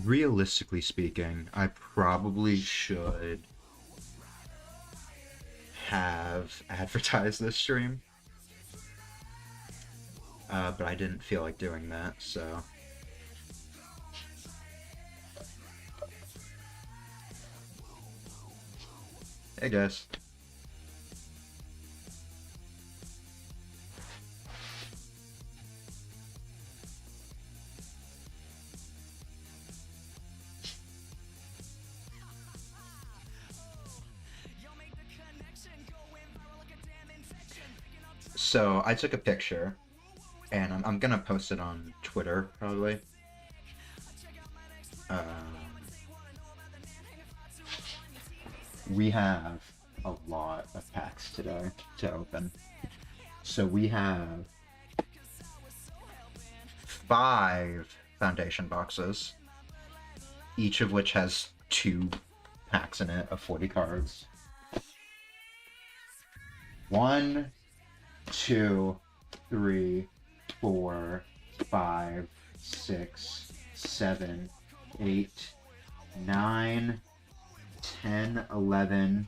Realistically speaking, I probably should have advertised this stream. But I didn't feel like doing that, so... Hey guys. So I took a picture, and I'm gonna post it on Twitter probably. We have a lot of packs today to open. So we have 5 foundation boxes, each of which has 2 packs in it of 40 cards. 1, 2, 3, 4, 5, 6, 7, 8, 9, 10, 11,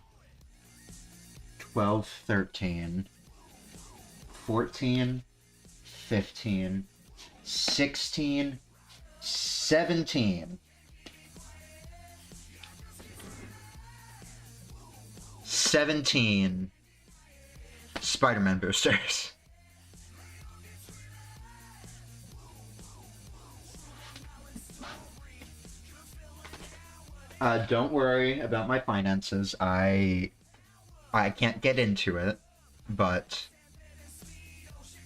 12, 13, 14, 15, 16, 17, 17 Spider-Man boosters. Don't worry about my finances. I can't get into it, but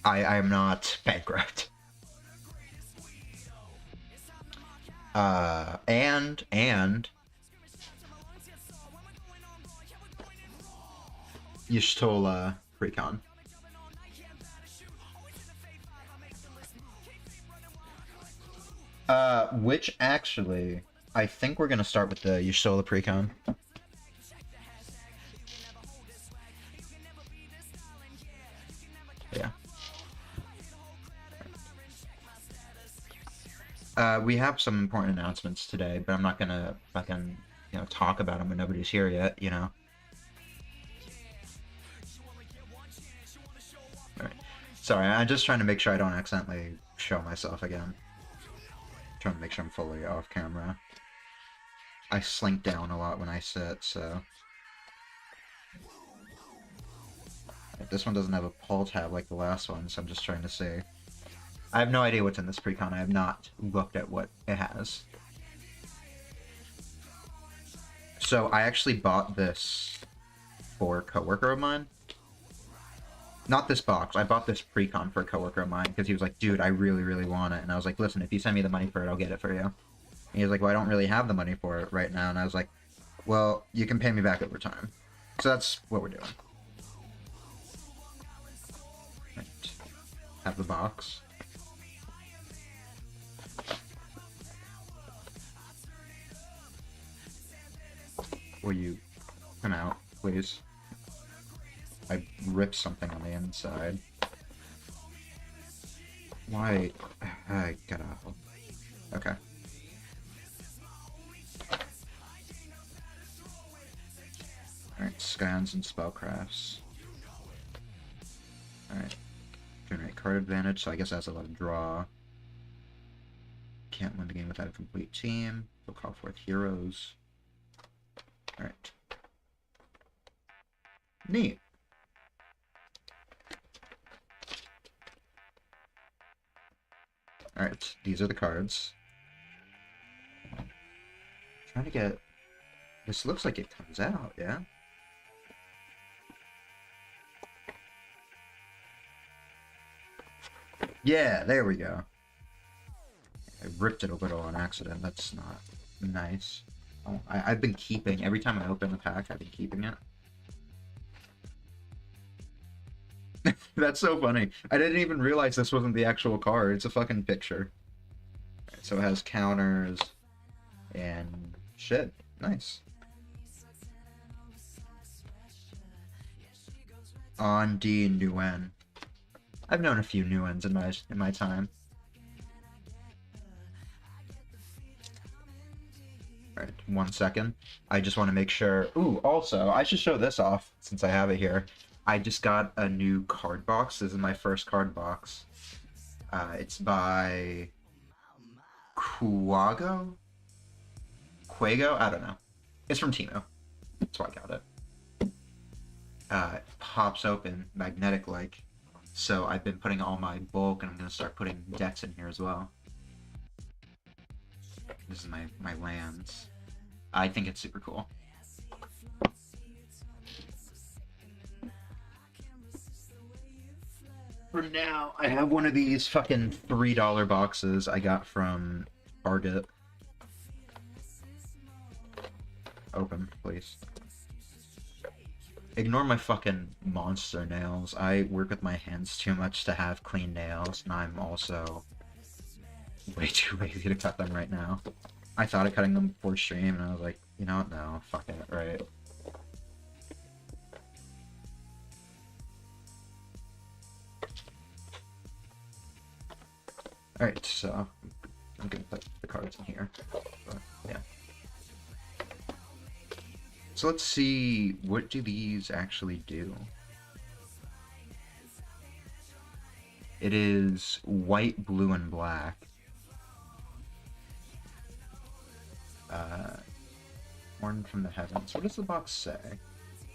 I'm not bankrupt. And Y'shtola Precon. Which actually, I think we're gonna start with the Y'shtola Precon. Yeah. We have some important announcements today, but I'm not gonna fucking, talk about them when nobody's here yet, Alright. Sorry, I'm just trying to make sure I don't accidentally show myself again. Trying to make sure I'm fully off camera. I slink down a lot when I sit, so... This one doesn't have a pull tab like the last one, so I'm just trying to see. I have no idea what's in this precon. I have not looked at what it has. So I actually bought this for a coworker of mine. Not this box. I bought this precon for a coworker of mine because he was like, dude, I really, really want it. And I was like, listen, if you send me the money for it, I'll get it for you. And he was like, well, I don't really have the money for it right now. And I was like, well, you can pay me back over time. So that's what we're doing. Right. Have the box. Will you come out, please? I ripped something on the inside. Why? I gotta... Okay. Alright, scans and spellcrafts. Alright. Generate card advantage, so I guess that's a lot of draw. Can't win the game without a complete team. We'll call forth heroes. Alright. Neat. Alright, these are the cards. Trying to get... This looks like it comes out, yeah? Yeah, there we go. I ripped it a little on accident. That's not nice. Oh, I've been keeping... Every time I open the pack, I've been keeping it. That's so funny. I didn't even realize this wasn't the actual card. It's a fucking picture. Right, so it has counters and shit. Nice. On D Nguyen. I've known a few Nguyen's in my time. Alright, 1 second. I just want to make sure... Ooh, also, I should show this off since I have it here. I just got a new card box. This is my first card box. It's by... Quago? I don't know. It's from Temu. That's why I got it. It pops open, magnetic-like. So I've been putting all my bulk, and I'm going to start putting decks in here as well. This is my lands. I think it's super cool. For now, I have one of these fucking $3 boxes I got from Target. Open, please. Ignore my fucking monster nails. I work with my hands too much to have clean nails, and I'm also way too lazy to cut them right now. I thought of cutting them before stream, and I was like, you know what, no, fuck it, right? Alright, so I'm gonna put the cards in here. But, yeah. So let's see, what do these actually do? It is white, blue, and black. Born from the heavens. What does the box say?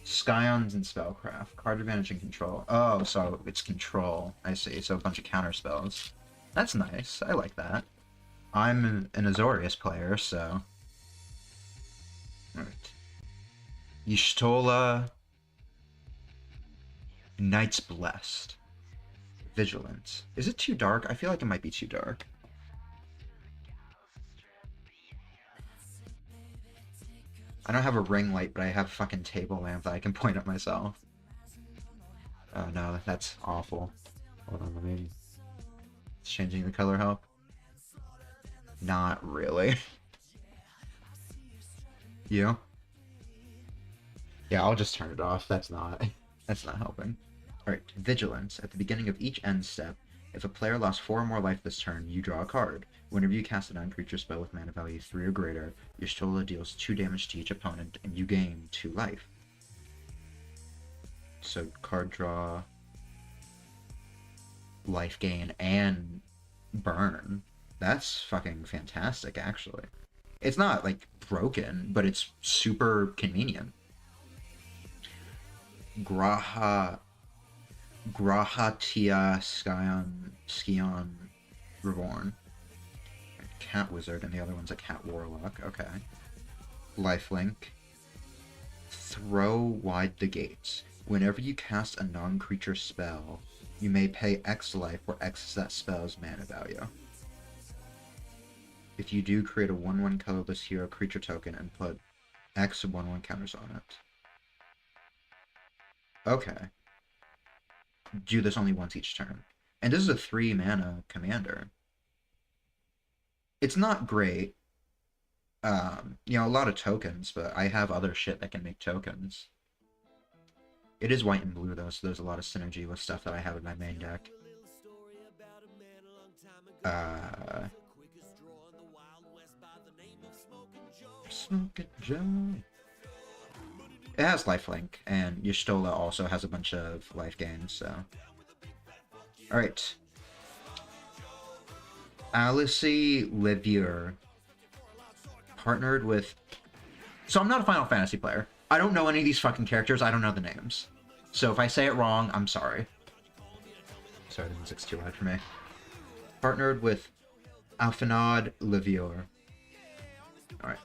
Scions and Spellcraft. Card advantage and control. Oh, so it's control. I see. So a bunch of counter spells. That's nice. I like that. I'm an Azorius player, so... Alright. Y'shtola... Knight's Blessed. Vigilance. Is it too dark? I feel like it might be too dark. I don't have a ring light, but I have a fucking table lamp that I can point at myself. Oh no, that's awful. Hold on, let me... Is changing the color help? Not really. You? Yeah, I'll just turn it off. That's not helping. Alright, Vigilance. At the beginning of each end step, if a player lost 4 or more life this turn, you draw a card. Whenever you cast a non-creature spell with mana value 3 or greater, Y'shtola deals 2 damage to each opponent, and you gain 2 life. So, card draw, life gain, and burn. That's fucking fantastic, actually. It's not, like, broken, but it's super convenient. Grahatia Skion Reborn. Cat Wizard, and the other one's a Cat Warlock. Okay. Lifelink. Throw Wide the Gates. Whenever you cast a non-creature spell, you may pay X life, where X is that spell's mana value. If you do, create a 1/1 colorless hero creature token and put X 1/1 counters on it. Okay. Do this only once each turn. And this is a 3 mana commander. It's not great. You know, a lot of tokens, but I have other shit that can make tokens. It is white and blue, though, so there's a lot of synergy with stuff that I have in my main deck. Smoke it, Joe. It has lifelink, and Y'shtola also has a bunch of life gains, so... Alright. Alice Livier partnered with... So I'm not a Final Fantasy player. I don't know any of these fucking characters. I don't know the names. So if I say it wrong, I'm sorry. Sorry, the music's too loud for me. Partnered with Alfinod Livier. Alright.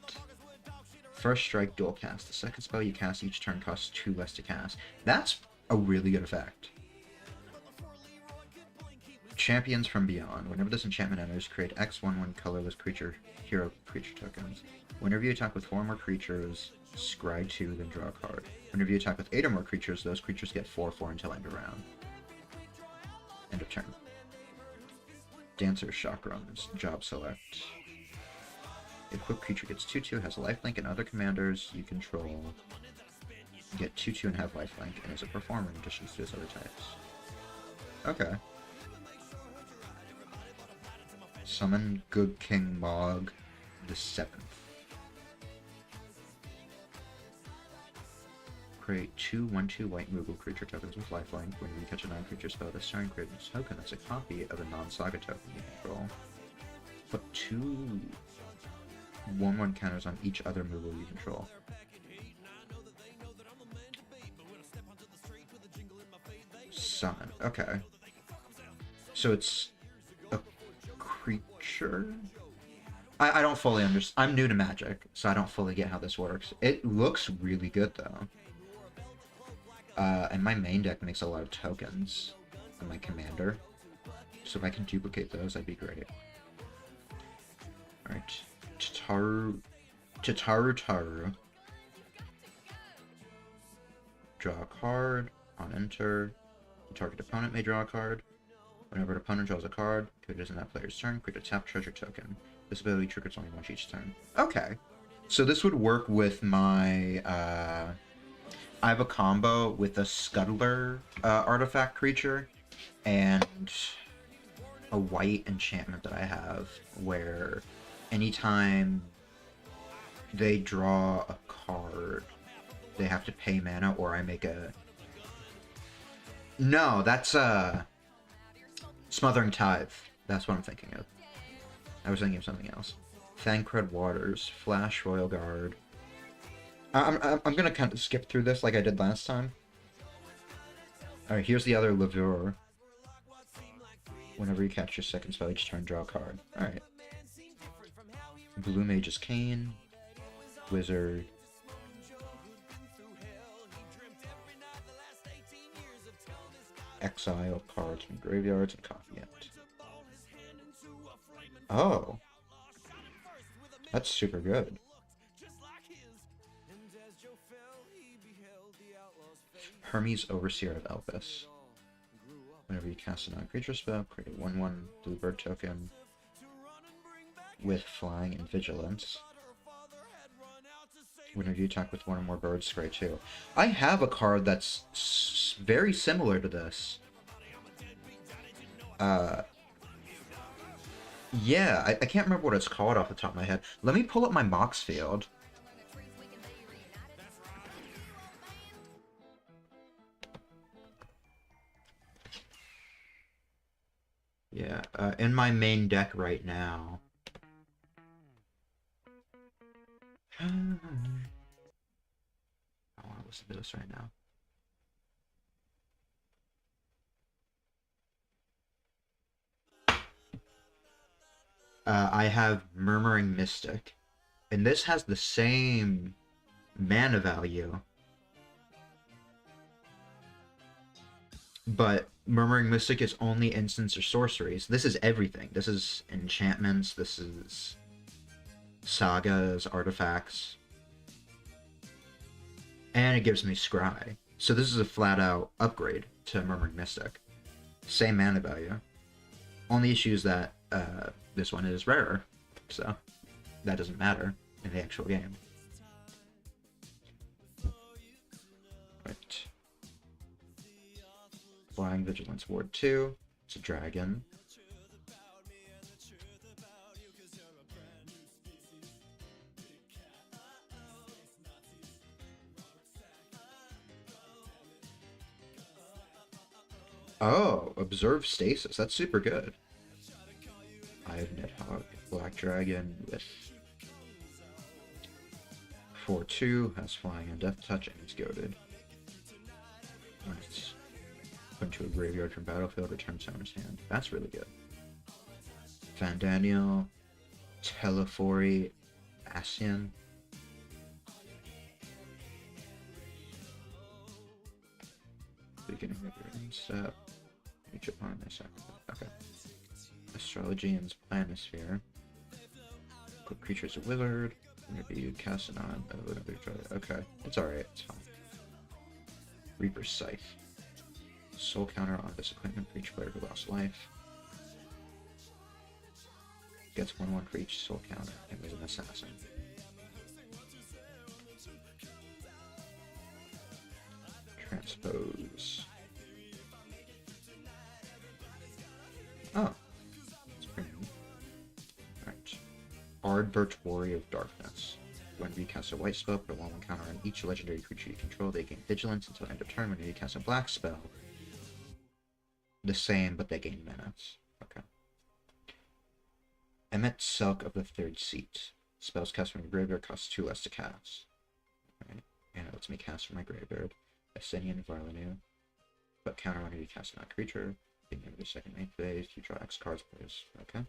First strike, dual cast. The second spell you cast each turn costs 2 less to cast. That's a really good effect. Champions from Beyond. Whenever this enchantment enters, create X 1/1 colorless hero creature tokens. Whenever you attack with 4 or more creatures, scry 2, then draw a card. Whenever you attack with 8 or more creatures, those creatures get 4/4 until end of round. End of turn. Dancer Chakrams. Job select. Equipped creature gets 2/2, has lifelink, and other commanders you control get 2/2 and have lifelink, and is a performer in addition to its other types. Okay. Summon Good King Mog the 7th. Create 2 1/2 white Moogle creature tokens with lifelink. When you catch a non-creature spell this turn, create a token that's a copy of a non-saga token you control. Put 2 1/1 counters on each other Moogle you control. Summon. Okay. So it's a creature? I don't fully understand. I'm new to Magic, so I don't fully get how this works. It looks really good, though. And my main deck makes a lot of tokens in my commander. So if I can duplicate those, that'd be great. Alright. Taru. Draw a card. On enter. The target opponent may draw a card. Whenever an opponent draws a card, if it is in that player's turn, create a tap treasure token. This ability triggers only once each turn. Okay. So this would work with my... I have a combo with a Scuttler artifact creature and a white enchantment that I have where anytime they draw a card, they have to pay mana or I make a... No, that's Smothering Tithe. That's what I'm thinking of. I was thinking of something else. Thancred Waters, Flash Royal Guard. I'm gonna kind of skip through this like I did last time. Alright, here's the other Lavure. Whenever you catch your second spell each turn, draw a card. Alright. Blue Mage's Cane. Wizard. Exile cards from graveyards and copy it. Oh. That's super good. Hermes, Overseer of Elpis. Whenever you cast a non-creature spell, create a 1/1 Bluebird token with flying and vigilance. Whenever you attack with one or more birds, scry 2. I have a card that's very similar to this. Yeah, I can't remember what it's called off the top of my head. Let me pull up my Mox field. Yeah, in my main deck right now. I want to listen to this right now. I have Murmuring Mystic, and this has the same mana value, but Murmuring Mystic is only instants or sorceries. This is everything. This is enchantments, this is sagas, artifacts, and it gives me Scry. So this is a flat-out upgrade to Murmuring Mystic. Same mana value. Only issue is that this one is rarer, so that doesn't matter in the actual game. Right. Flying Vigilance Ward 2. It's a dragon. Oh, Observe Stasis. That's super good. I have Nidhogg, Black Dragon with 4/2, has flying and death touch, and it's goaded. When it's put into a graveyard from battlefield, returns owner's hand. That's really good. Fandaniel, Telefori, Ascian. Beginning of your end step. Each opponent may sacrifice. Okay. Astrologian's Planisphere. Put creatures a wizard. Whenever you cast it on, whenever you try it. Okay, it's alright, it's fine. Reaper's Scythe. Soul counter on this equipment for each player who lost life. Gets 1/1 for each soul counter, and was an assassin. Transpose. Oh. That's pretty neat. Alright. Ardbert Warrior of Darkness. When you cast a white spell, put a 1/1 counter on each legendary creature you control. They gain vigilance until end of turn. When you cast a black spell, the same, but they gain menace. Okay. Emmet Selk of the Third Seat. Spells cast from your graveyard cost 2 less to cast. Alright. And it lets me cast from my graveyard. Ascenian Varlanu. But counter whenever you cast a non-creature. Beginning of the second main phase, you draw X cards, please. Okay.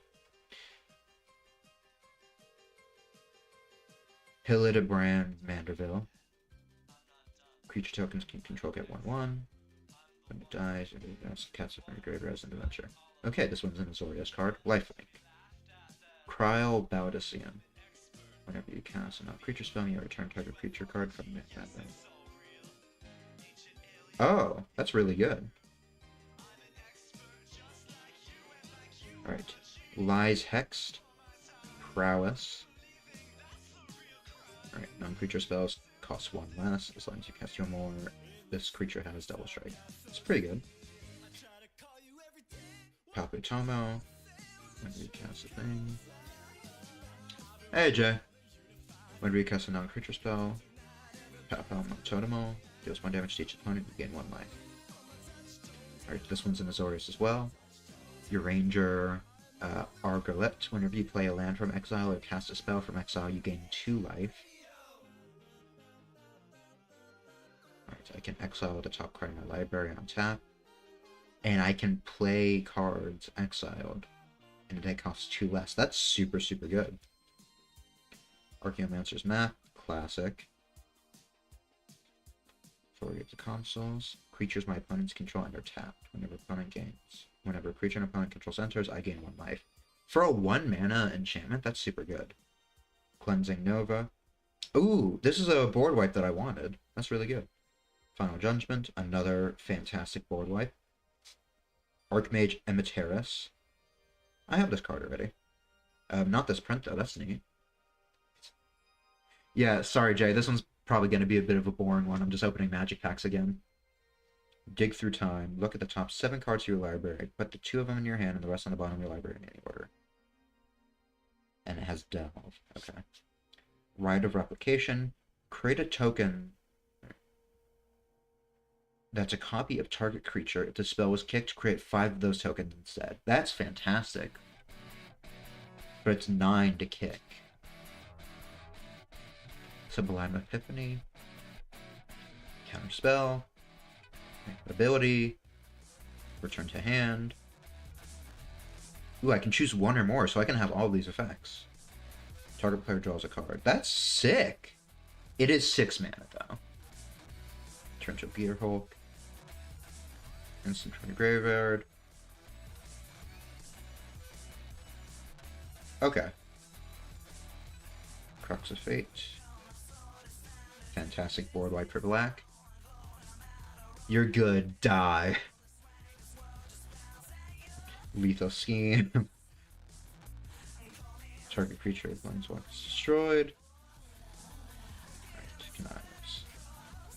Hildebrand Manderville. Creature tokens can control get 1/1. When it dies, it cast it from your graveyard as an adventure. Okay, this one's an Azorius card. Lifelink. Kryl Baudician. Whenever you cast a non-creature spell, you return target creature card from the hand. Oh, that's really good. Alright. Lies Hexed. Prowess. Alright, non-creature spells cost 1 less. As long as you cast 2 more, this creature has double strike. It's pretty good. Palpitomo. When we cast a thing. Hey, Jay. When we cast a non-creature spell, Palpitomo deals 1 damage to each opponent, you gain 1 life. Alright, this one's an Azorius as well. Your Ranger, Argolet. Whenever you play a land from exile or cast a spell from exile, you gain 2 life. Alright, I can exile the top card in my library on tap. And I can play cards exiled. And they cost 2 less. That's super, super good. Archaeomancer's Map. Classic. Authority of the Consuls. Creatures my opponents control and are tapped. Whenever opponent gains. Whenever a creature an opponent controls enters, I gain 1 life. For a 1 mana enchantment, that's super good. Cleansing Nova. Ooh, this is a board wipe that I wanted. That's really good. Final Judgment, another fantastic board wipe. Archmage Emiteris. I have this card already. Not this print though, that's neat. Yeah, sorry Jay, this one's probably going to be a bit of a boring one. I'm just opening magic packs again. Dig through time. Look at the top 7 cards of your library. Put the 2 of them in your hand and the rest on the bottom of your library in any order. And it has Delve. Okay. Rite of Replication. Create a token that's a copy of target creature. If the spell was kicked, create 5 of those tokens instead. That's fantastic. But it's 9 to kick. Sublime Epiphany. Counter spell. Ability. Return to hand. Ooh, I can choose 1 or more, so I can have all these effects. Target player draws a card. That's sick! It is 6 mana, though. Turn to Peter Hulk. Instant from your graveyard. Okay. Crux of Fate. Fantastic board wipe for black. You're good. Die. Lethal Scheme. Target creature planeswalker is destroyed. Alright, connivance.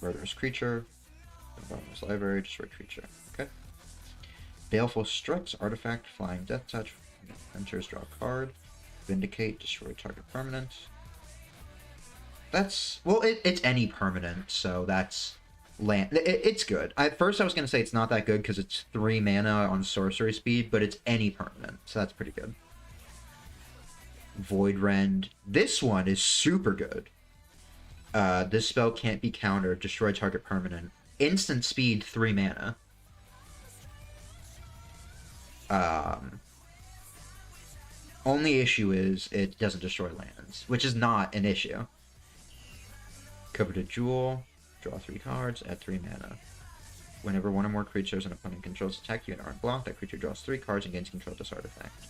Murderous creature. Bottomless library, destroy creature. Okay. Baleful Strikes, artifact, flying death touch. Enters, draw a card. Vindicate, destroy target permanent. That's, well, it's any permanent, so that's land. It's good. At first I was going to say it's not that good because it's 3 mana on sorcery speed, but it's any permanent, so that's pretty good. Void Rend. This one is super good. This spell can't be countered. Destroy target permanent. Instant speed, 3 mana. Only issue is it doesn't destroy lands, which is not an issue. Coveted Jewel. Draw 3 cards, add 3 mana. Whenever 1 or more creatures an opponent controls attack you and aren't blocked, that creature draws 3 cards and gains control of this artifact.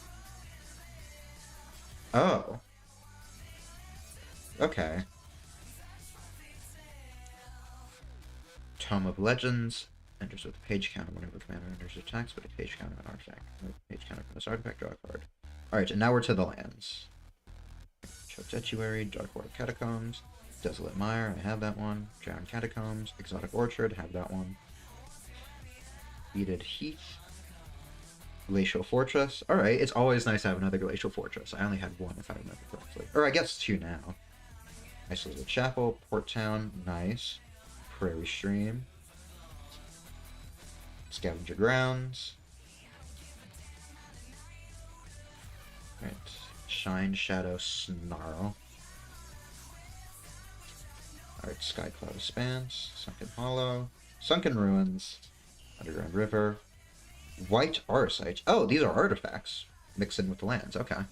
Oh. Okay. Tome of Legends. Enters with a page counter whenever commander enters attacks with a page counter on artifact. Page counter from this artifact, draw a card. Alright, and now we're to the lands. Choked Estuary, Darkwater Catacombs, Desolate Mire, I have that one. Drowned Catacombs, Exotic Orchard, have that one. Beaded Heath, Glacial Fortress. Alright, it's always nice to have another Glacial Fortress. I only had 1 if I remember correctly. Or I guess 2 now. Isolated Chapel, Port Town, nice. Prairie Stream. Scavenger Grounds. Right. Shine, Shadow, Snarl. Alright, Sky Cloud Expanse, Sunken Hollow, Sunken Ruins, Underground River, White Arsite. Oh, these are artifacts mixed in with the lands. Okay.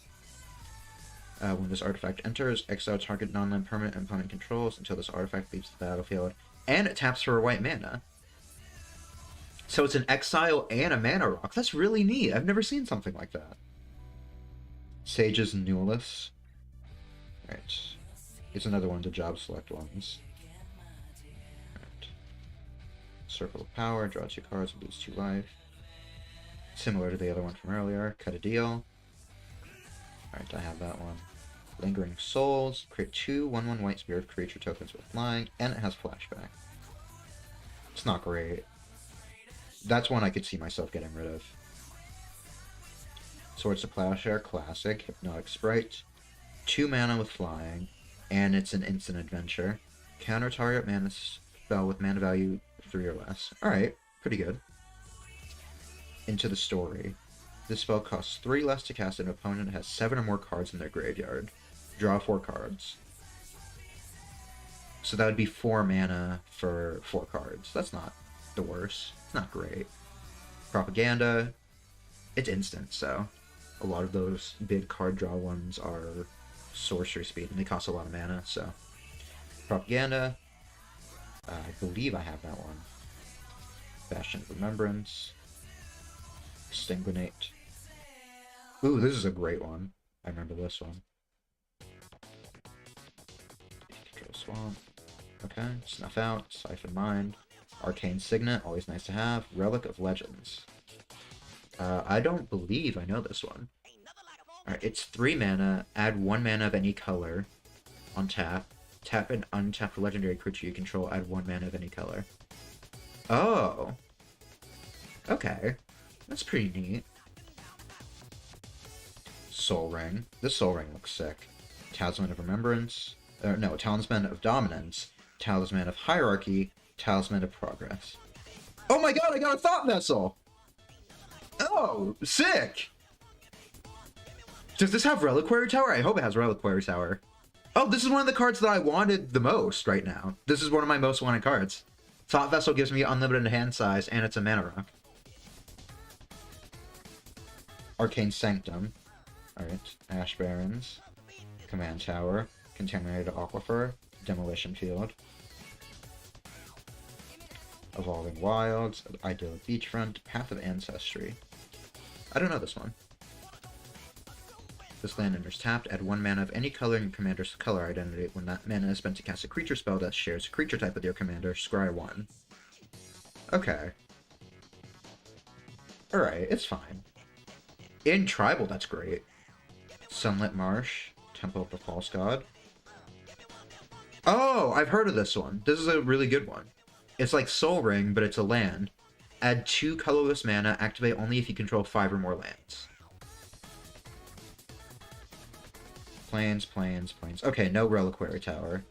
When this artifact enters, exile target non-land permanent opponent controls until this artifact leaves the battlefield, and it taps for a white mana. So it's an exile and a mana rock. That's really neat. I've never seen something like that. Sage's Newless. Right. It's another one of the job select ones. Right. Circle of Power, draw 2 cards, lose 2 life. Similar to the other one from earlier. Cut a deal. Alright, I have that one. Lingering Souls. Create 2 1/1 white spirit creature tokens with flying, and it has flashback. It's not great. That's one I could see myself getting rid of. Swords to Plowshare, classic. Hypnotic Sprite. 2 mana with flying, and it's an instant adventure. Counter target mana spell with mana value 3 or less. Alright, pretty good. Into the Story. This spell costs 3 less to cast, and an opponent has 7 or more cards in their graveyard. Draw 4 cards. So that would be 4 mana for 4 cards. That's not the worst. It's not great. Propaganda. It's instant, so a lot of those big card draw ones are sorcery speed, and they cost a lot of mana, so. Propaganda. I believe I have that one. Bastion of Remembrance. Extinguinate. Ooh, this is a great one. I remember this one. Control Swamp. Okay, Snuff Out, Siphon Mind. Arcane Signet, always nice to have. Relic of Legends. I don't believe I know this one. Alright, it's 3 mana, add 1 mana of any color on tap. Tap an untapped legendary creature you control, add 1 mana of any color. Oh! Okay. That's pretty neat. Soul Ring. This Soul Ring looks sick. Talisman of Remembrance. No, Talisman of Dominance. Talisman of Hierarchy. Talisman of Progress. Oh my god, I got a Thought Vessel! Oh, sick! Does this have Reliquary Tower? I hope it has Reliquary Tower. Oh, this is one of the cards that I wanted the most right now. This is one of my most wanted cards. Thought Vessel gives me unlimited hand size, and it's a mana rock. Arcane Sanctum. Alright. Ash Barrens. Command Tower. Contaminated Aquifer. Demolition Field. Evolving Wilds. Idyllic Beachfront. Path of Ancestry. I don't know this one. This land enters tapped. Add 1 mana of any color in your commander's color identity. When that mana is spent to cast a creature spell that shares a creature type with your commander, scry 1. Okay. Alright, it's fine. In Tribal, that's great. Sunlit Marsh. Temple of the False God. Oh, I've heard of this one. This is a really good one. It's like Soul Ring, but it's a land. Add 2 colorless mana, activate only if you control 5 or more lands. Plains, plains, plains. Okay, no Reliquary Tower.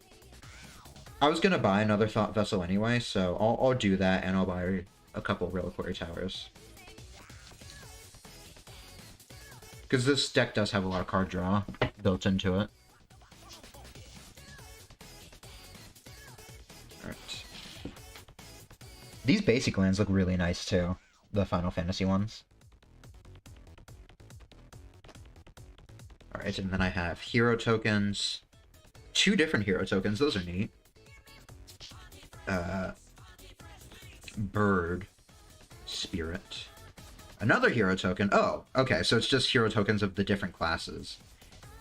I was gonna buy another Thought Vessel anyway, so I'll do that, and I'll buy a couple Reliquary Towers. Because this deck does have a lot of card draw built into it. Alright. These basic lands look really nice too. The Final Fantasy ones. Alright, and then I have hero tokens. 2 different hero tokens, those are neat. Bird. Spirit. Another hero token. Oh, okay, so it's just hero tokens of the different classes.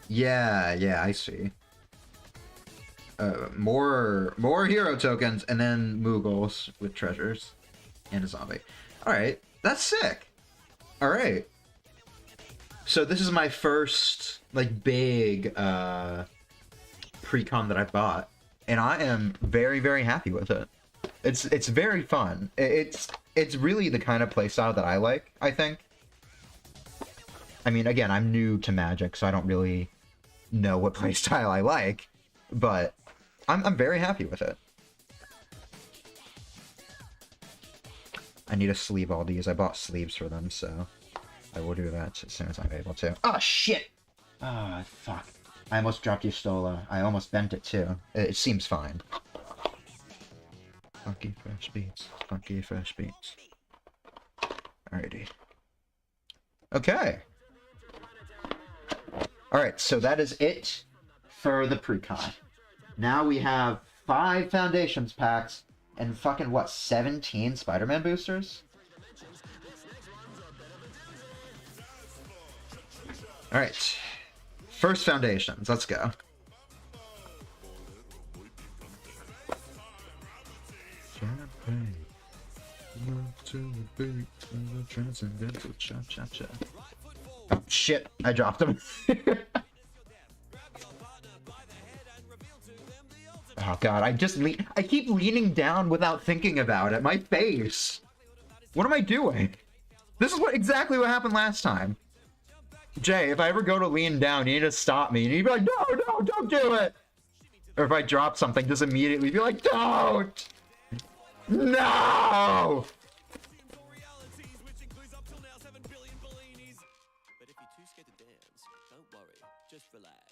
Yeah, I see. More hero tokens, and then Moogles with treasures. And a zombie. Alright, that's sick! Alright. So this is my first, like, big, pre-con that I bought. And I am very, very happy with it. It's very fun. It's really the kind of playstyle that I like, I think. I mean, again, I'm new to Magic, so I don't really know what playstyle I like. But I'm very happy with it. I need to sleeve all these. I bought sleeves for them, so I will do that as soon as I'm able to. Oh, shit! Ah, fuck. I almost dropped Stola. I almost bent it, too. It seems fine. Funky fresh beats. Funky fresh beats. Alrighty. Okay. Alright, so that is it for the pre-con. Now we have 5 Foundations packs and fucking, what, 17 Spider-Man boosters? Alright. First Foundations, let's go. Oh, shit, I dropped him. Oh god, I keep leaning down without thinking about it. My face. What am I doing? This is exactly what happened last time. Jay, if I ever go to lean down, you need to stop me. And you'd be like, no, don't do it. Or if I drop something, just immediately be like, don't. No.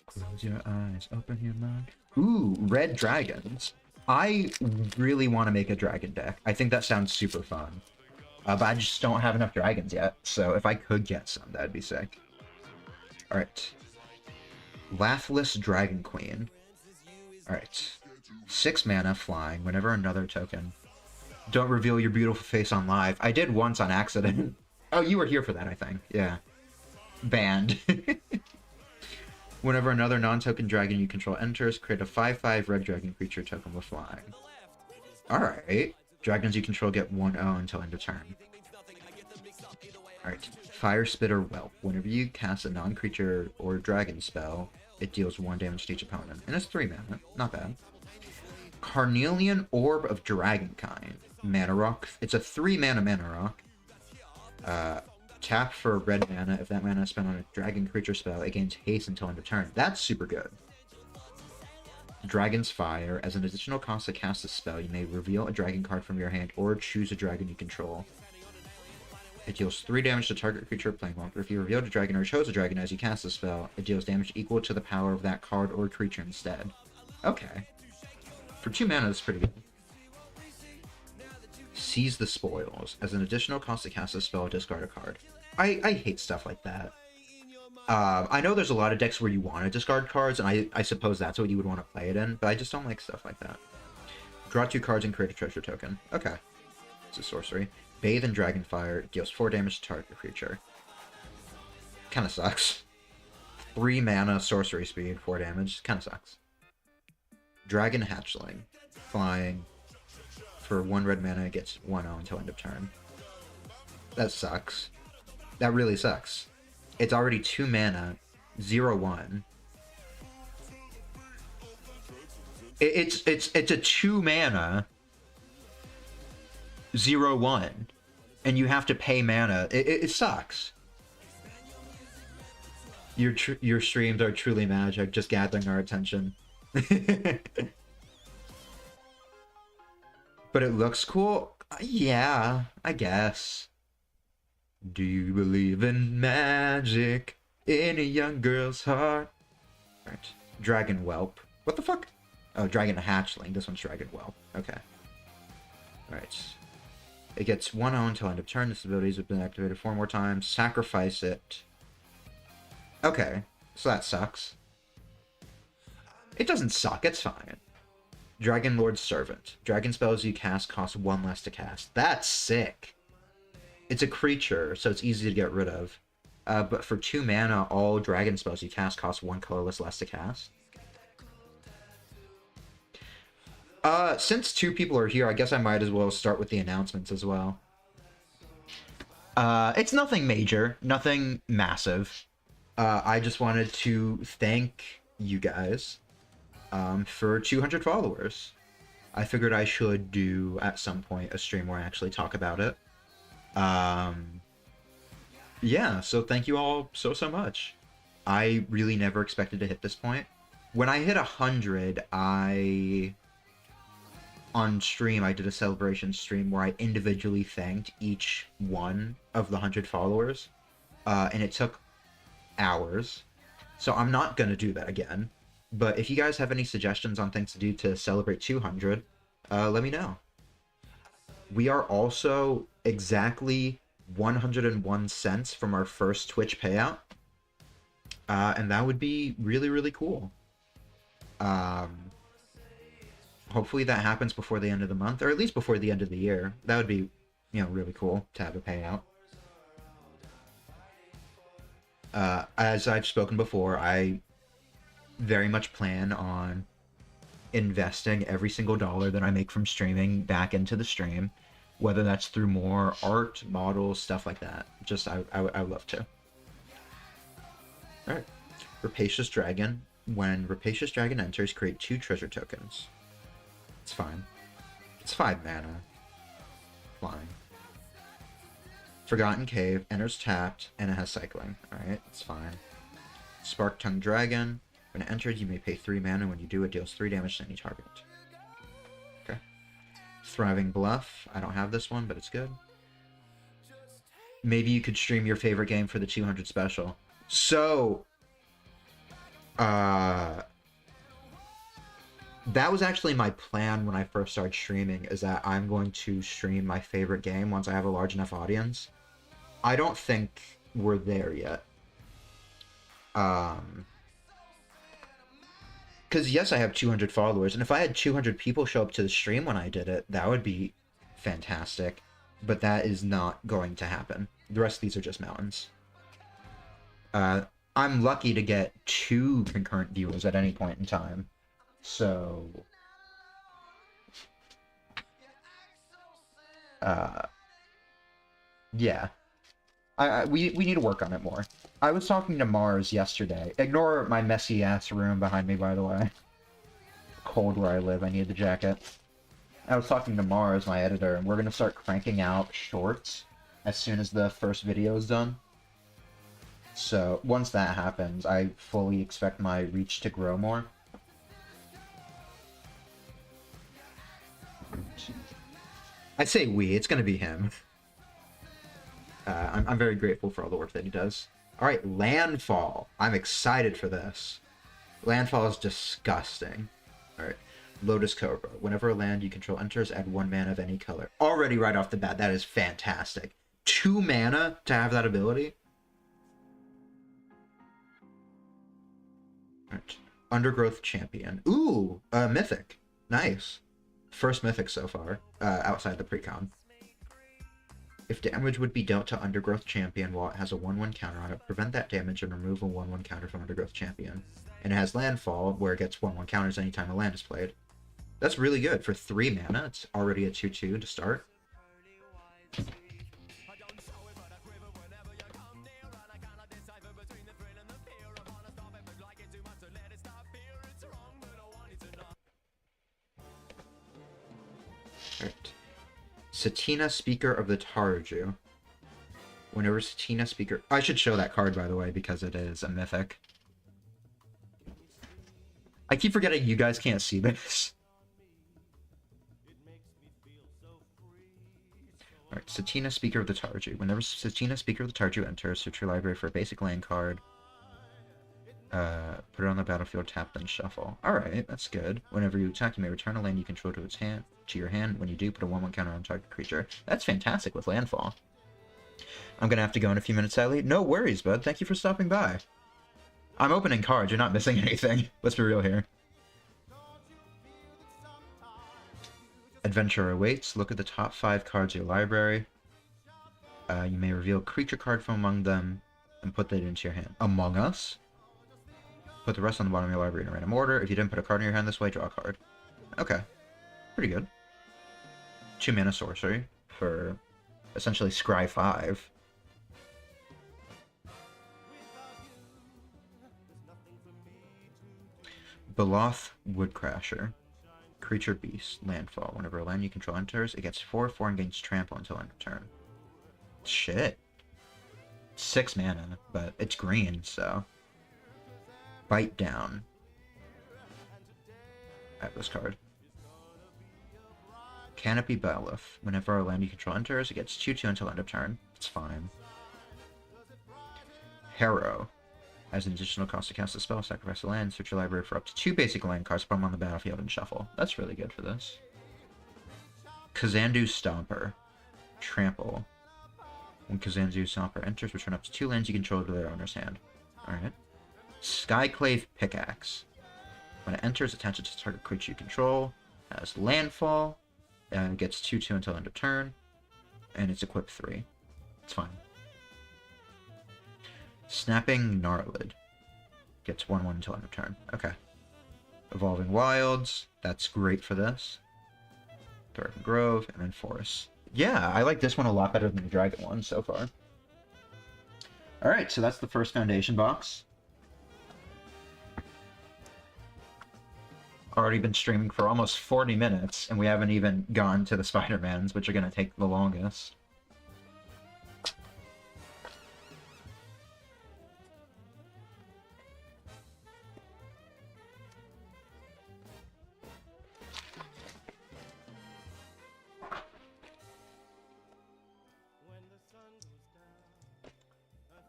Close your eyes, open your mind. Ooh, red dragons. I really want to make a dragon deck. I think that sounds super fun. But I just don't have enough dragons yet. So if I could get some, that'd be sick. Alright. Laughless Dragon Queen. Alright. 6 mana, flying. Whenever another token. Don't reveal your beautiful face on live. I did once on accident. Oh, you were here for that, I think. Yeah. Banned. Whenever another non-token dragon you control enters, create a 5/5 red dragon creature token with flying. Alright. Dragons you control get 1/0 until end of turn. Alright. Fire Spitter Whelp. Whenever you cast a non-creature or dragon spell, it deals 1 damage to each opponent. And it's 3 mana. Not bad. Carnelian Orb of Dragonkind. Mana Rock. It's a 3 mana rock. Tap for red mana. If that mana is spent on a dragon creature spell, it gains haste until end of turn. That's super good. Dragon's Fire. As an additional cost to cast a spell, you may reveal a dragon card from your hand or choose a dragon you control. It deals 3 damage to target creature or planeswalker. If you revealed a dragon or chose a dragon as you cast the spell, it deals damage equal to the power of that card or creature instead. Okay. For 2 mana, that's pretty good. Seize the Spoils. As an additional cost to cast a spell, discard a card. I hate stuff like that. I know there's a lot of decks where you want to discard cards, and I suppose that's what you would want to play it in, but I just don't like stuff like that. Draw 2 cards and create a treasure token. Okay. It's a sorcery. Bathe in Dragonfire. Deals 4 damage to target creature. Kinda sucks. 3 mana, sorcery speed, 4 damage. Kinda sucks. Dragon Hatchling. Flying. For 1 red mana, it gets 1/0 until end of turn. That sucks. That really sucks. It's already 2 mana, 0/1. It's a 2 mana, 0/1, and you have to pay mana. It sucks. Your streams are truly magic, just gathering our attention. But it looks cool? Yeah, I guess. Do you believe in magic in a young girl's heart? Alright. Dragon Whelp. What the fuck? Oh, Dragon Hatchling. This one's Dragon Whelp. Okay. Alright. It gets 1/0 until end of turn. This ability has been activated 4 more times. Sacrifice it. Okay. So that sucks. It doesn't suck. It's fine. Dragon Lord's Servant. Dragon spells you cast cost 1 less to cast. That's sick. It's a creature, so it's easy to get rid of. But for 2 mana, all dragon spells you cast cost 1 colorless less to cast. Since 2 people are here, I guess I might as well start with the announcements as well. It's nothing major, nothing massive. I just wanted to thank you guys for 200 followers. I figured I should do, at some point, a stream where I actually talk about it. Yeah, so thank you all so much. I really never expected to hit this point. When I hit 100, on stream, I did a celebration stream where I individually thanked each one of the 100 followers, and it took hours. So I'm not gonna do that again. But if you guys have any suggestions on things to do to celebrate 200, let me know. We are also exactly 101 cents from our first Twitch payout, and that would be really, really cool. Hopefully that happens before the end of the month, or at least before the end of the year. That would be, really cool to have a payout. As I've spoken before, I very much plan on investing every single dollar that I make from streaming back into the stream, whether that's through more art, models, stuff like that. Just, I would love to. Alright. Rapacious Dragon. When Rapacious Dragon enters, create 2 treasure tokens. It's fine. It's 5 mana. Flying. Forgotten Cave enters tapped, and it has cycling. Alright, it's fine. Spark Tongue Dragon. When it enters, you may pay 3 mana. When you do, it deals 3 damage to any target. Okay. Thriving Bluff. I don't have this one, but it's good. Maybe you could stream your favorite game for the 200 special. So, that was actually my plan when I first started streaming, is that I'm going to stream my favorite game once I have a large enough audience. I don't think we're there yet. Because yes, I have 200 followers, and if I had 200 people show up to the stream when I did it, that would be fantastic. But that is not going to happen. The rest of these are just mountains. I'm lucky to get 2 concurrent viewers at any point in time. So, yeah. We need to work on it more. I was talking to Mars yesterday. Ignore my messy-ass room behind me, by the way. Cold where I live. I need the jacket. I was talking to Mars, my editor, and we're going to start cranking out shorts as soon as the first video is done. So, once that happens, I fully expect my reach to grow more. I say we, it's gonna be him. I'm very grateful for all the work that he does. Alright, Landfall. I'm excited for this. Landfall is disgusting. Alright, Lotus Cobra. Whenever a land you control enters, add 1 mana of any color. Already right off the bat, that is fantastic. 2 mana to have that ability? Alright. Undergrowth Champion. Ooh, Mythic. Nice. First Mythic so far, outside the precon. If damage would be dealt to Undergrowth Champion while it has a 1/1 counter on it, prevent that damage and remove a 1/1 counter from Undergrowth Champion. And it has Landfall, where it gets 1/1 counters anytime a land is played. That's really good. For 3 mana, it's already a 2/2 to start. Alright. Satina, Speaker of the Tarju. Whenever Satina, Speaker... I should show that card, by the way, because it is a mythic. I keep forgetting you guys can't see this. Alright, Satina, Speaker of the Tarju. Whenever Satina, Speaker of the Tarju enters, search your library for a basic land card. Put it on the battlefield, tap, then shuffle. Alright, that's good. Whenever you attack, you may return a land you control to your hand. When you do, put a 1/1 counter on target creature. That's fantastic with Landfall. I'm gonna have to go in a few minutes, Sally. No worries, bud. Thank you for stopping by. I'm opening cards. You're not missing anything. Let's be real here. Adventure awaits. Look at the top 5 cards of your library. You may reveal a creature card from among them and put that into your hand. Among Us? Put the rest on the bottom of your library in a random order. If you didn't put a card in your hand this way, draw a card. Okay. Pretty good. 2 mana sorcery for essentially Scry 5. Beloth Woodcrasher. Creature Beast. Landfall. Whenever a land you control enters, it gets 4/4 and gains trample until end of turn. Shit. 6 mana, but it's green, so... Bite Down. I have this card. Canopy Bailiff. Whenever a land you control enters, it gets 2/2 until end of turn. It's fine. Harrow. As an additional cost to cast a spell, sacrifice a land, search your library for up to 2 basic land cards, put them on the battlefield, and shuffle. That's really good for this. Kazandu Stomper. Trample. When Kazandu Stomper enters, return up to 2 lands you control to their owner's hand. Alright. Skyclave Pickaxe. When it enters, attach it to target creature you control. Has landfall. It gets 2/2 until end of turn. And it's equipped 3. It's fine. Snapping Gnarlid. Gets 1/1 until end of turn. Okay. Evolving Wilds. That's great for this. Thornton Grove, and then Forest. Yeah, I like this one a lot better than the Dragon one so far. Alright, so that's the first Foundation box. Already been streaming for almost 40 minutes, and we haven't even gone to the Spider-Mans, which are going to take the longest.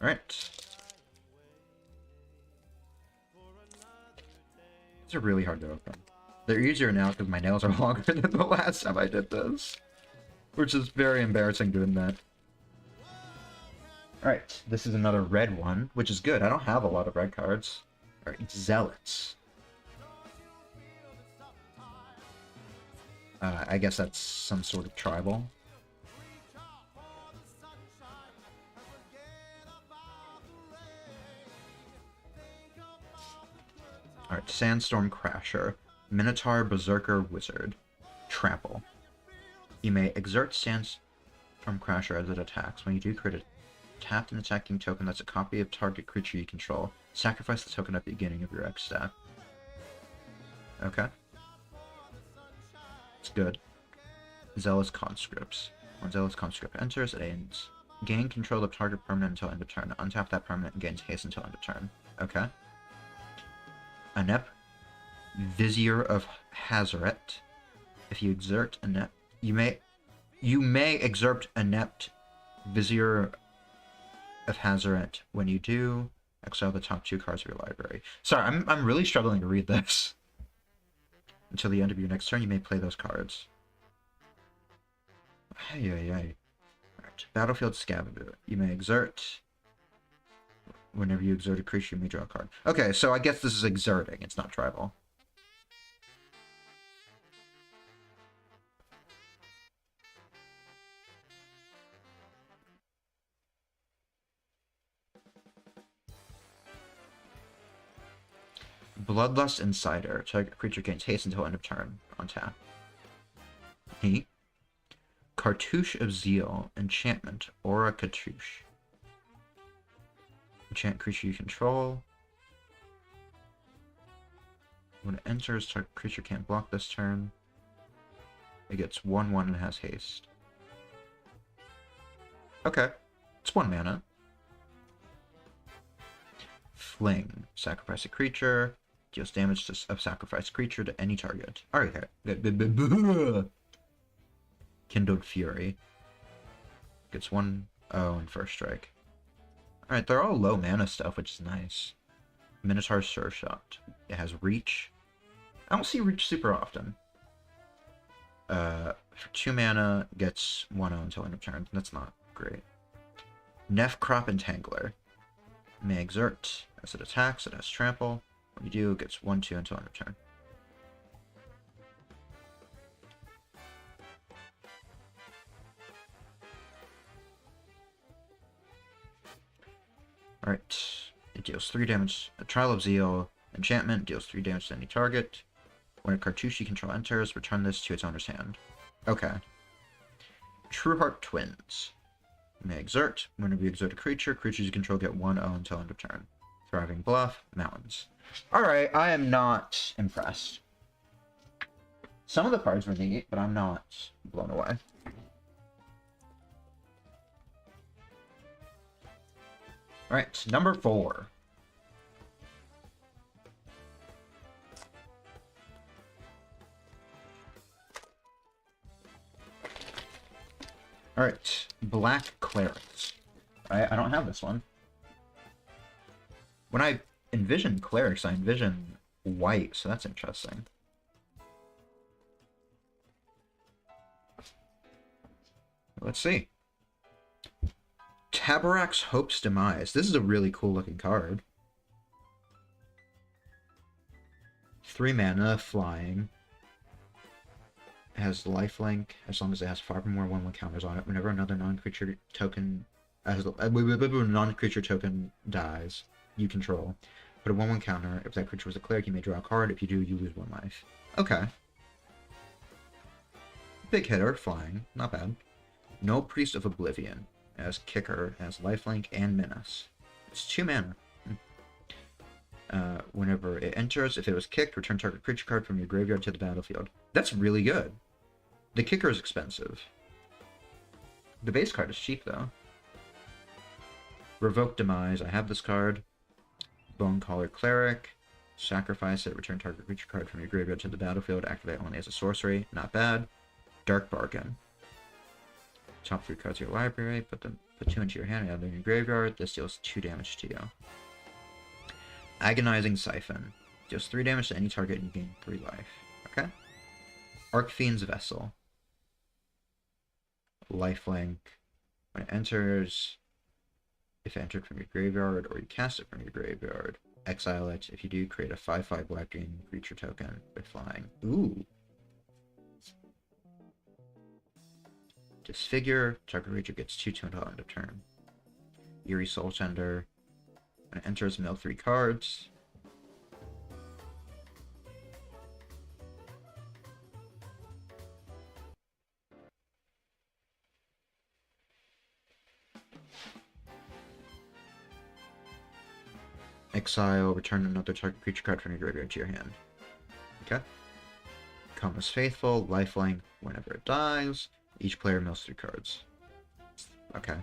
Alright. These are really hard to open. They're easier now because my nails are longer than the last time I did this. Which is very embarrassing to admit. Alright, this is another red one, which is good. I don't have a lot of red cards. Alright, Zealots. I guess that's some sort of tribal. Alright, Sandstorm Crasher. Minotaur Berserker Wizard. Trample. You may exert Sandstorm Crasher as it attacks. When you do, create a tapped and attacking token that's a copy of target creature you control. Sacrifice the token at the beginning of your X stack. Okay. It's good. Zealous Conscripts. When Zealous Conscript enters, it ends. Gain control of target permanent until end of turn. Untap that permanent and gains haste until end of turn. Okay. Inept Vizier of Hazaret. If you exert inept, you may exert Inept Vizier of Hazaret. When you do, exile the top 2 cards of your library. Sorry, I'm really struggling to read this. Until the end of your next turn, you may play those cards. Hey. Alright. Battlefield Scavenger. You may exert. Whenever you exert a creature, you may draw a card. Okay, so I guess this is exerting. It's not tribal. Bloodlust Insider. Target creature gains haste until end of turn. On tap. Neat. Cartouche of Zeal. Enchantment. Aura Cartouche. Enchant creature you control. When it enters, target creature can't block this turn. It gets 1/1 and has haste. Okay. It's 1 mana. Fling. Sacrifice a creature. Deals damage to a sacrificed creature to any target. Alright, good. Kindled Fury. Gets 1/0 and first strike. Alright, they're all low mana stuff, which is nice. Minotaur Surshot. It has Reach. I don't see Reach super often. For 2 mana, gets 1/0 until end of turn. That's not great. Nefcrop Entangler. May exert. As it attacks, it has Trample. When you do, it gets 1/2 until end of turn. Alright. It deals 3 damage. A Trial of Zeal. Enchantment deals 3 damage to any target. When a cartouche you control enters, return this to its owner's hand. Okay. Trueheart Twins. You may exert. Whenever you exert a creature, creatures you control get 1/0 until end of turn. Thriving Bluff. Mountains. Alright, I am not impressed. Some of the cards were neat, but I'm not blown away. Alright, number 4. Alright, Black Clerics. I don't have this one. When I envision clerics, I envision white, so that's interesting. Let's see. Tabarak's Hope's Demise. This is a really cool looking card. 3 mana, flying. It has lifelink as long as it has 5 or more 1/1 counters on it. Whenever another non-creature token non-creature token dies, you control. Put a 1/1 counter. If that creature was a cleric, you may draw a card. If you do, you lose 1 life. Okay. Big hitter, flying. Not bad. No Priest of Oblivion. As kicker, as lifelink, and menace. It's 2 mana. Whenever it enters, if it was kicked, return target creature card from your graveyard to the battlefield. That's really good. The kicker is expensive. The base card is cheap, though. Revoke Demise. I have this card. Bonecaller Cleric. Sacrifice it, return target creature card from your graveyard to the battlefield. Activate only as a sorcery. Not bad. Dark Bargain. Top 3 cards of your library. Put 2 into your hand and add them in your graveyard. This deals 2 damage to you. Agonizing Siphon. Deals 3 damage to any target and you gain 3 life. Okay. Archfiend's Vessel. Lifelink. When it enters, if it entered from your graveyard or you cast it from your graveyard, exile it. If you do, create a 5/5 black green creature token with flying. Ooh. Disfigure. Target creature gets 2/2 until end of turn. Eerie Soultender. When it enters, mill 3 cards. Exile, return another target creature card from your graveyard to your hand. Okay. Compass Faithful, lifelink, whenever it dies, each player mills 3 cards. Okay.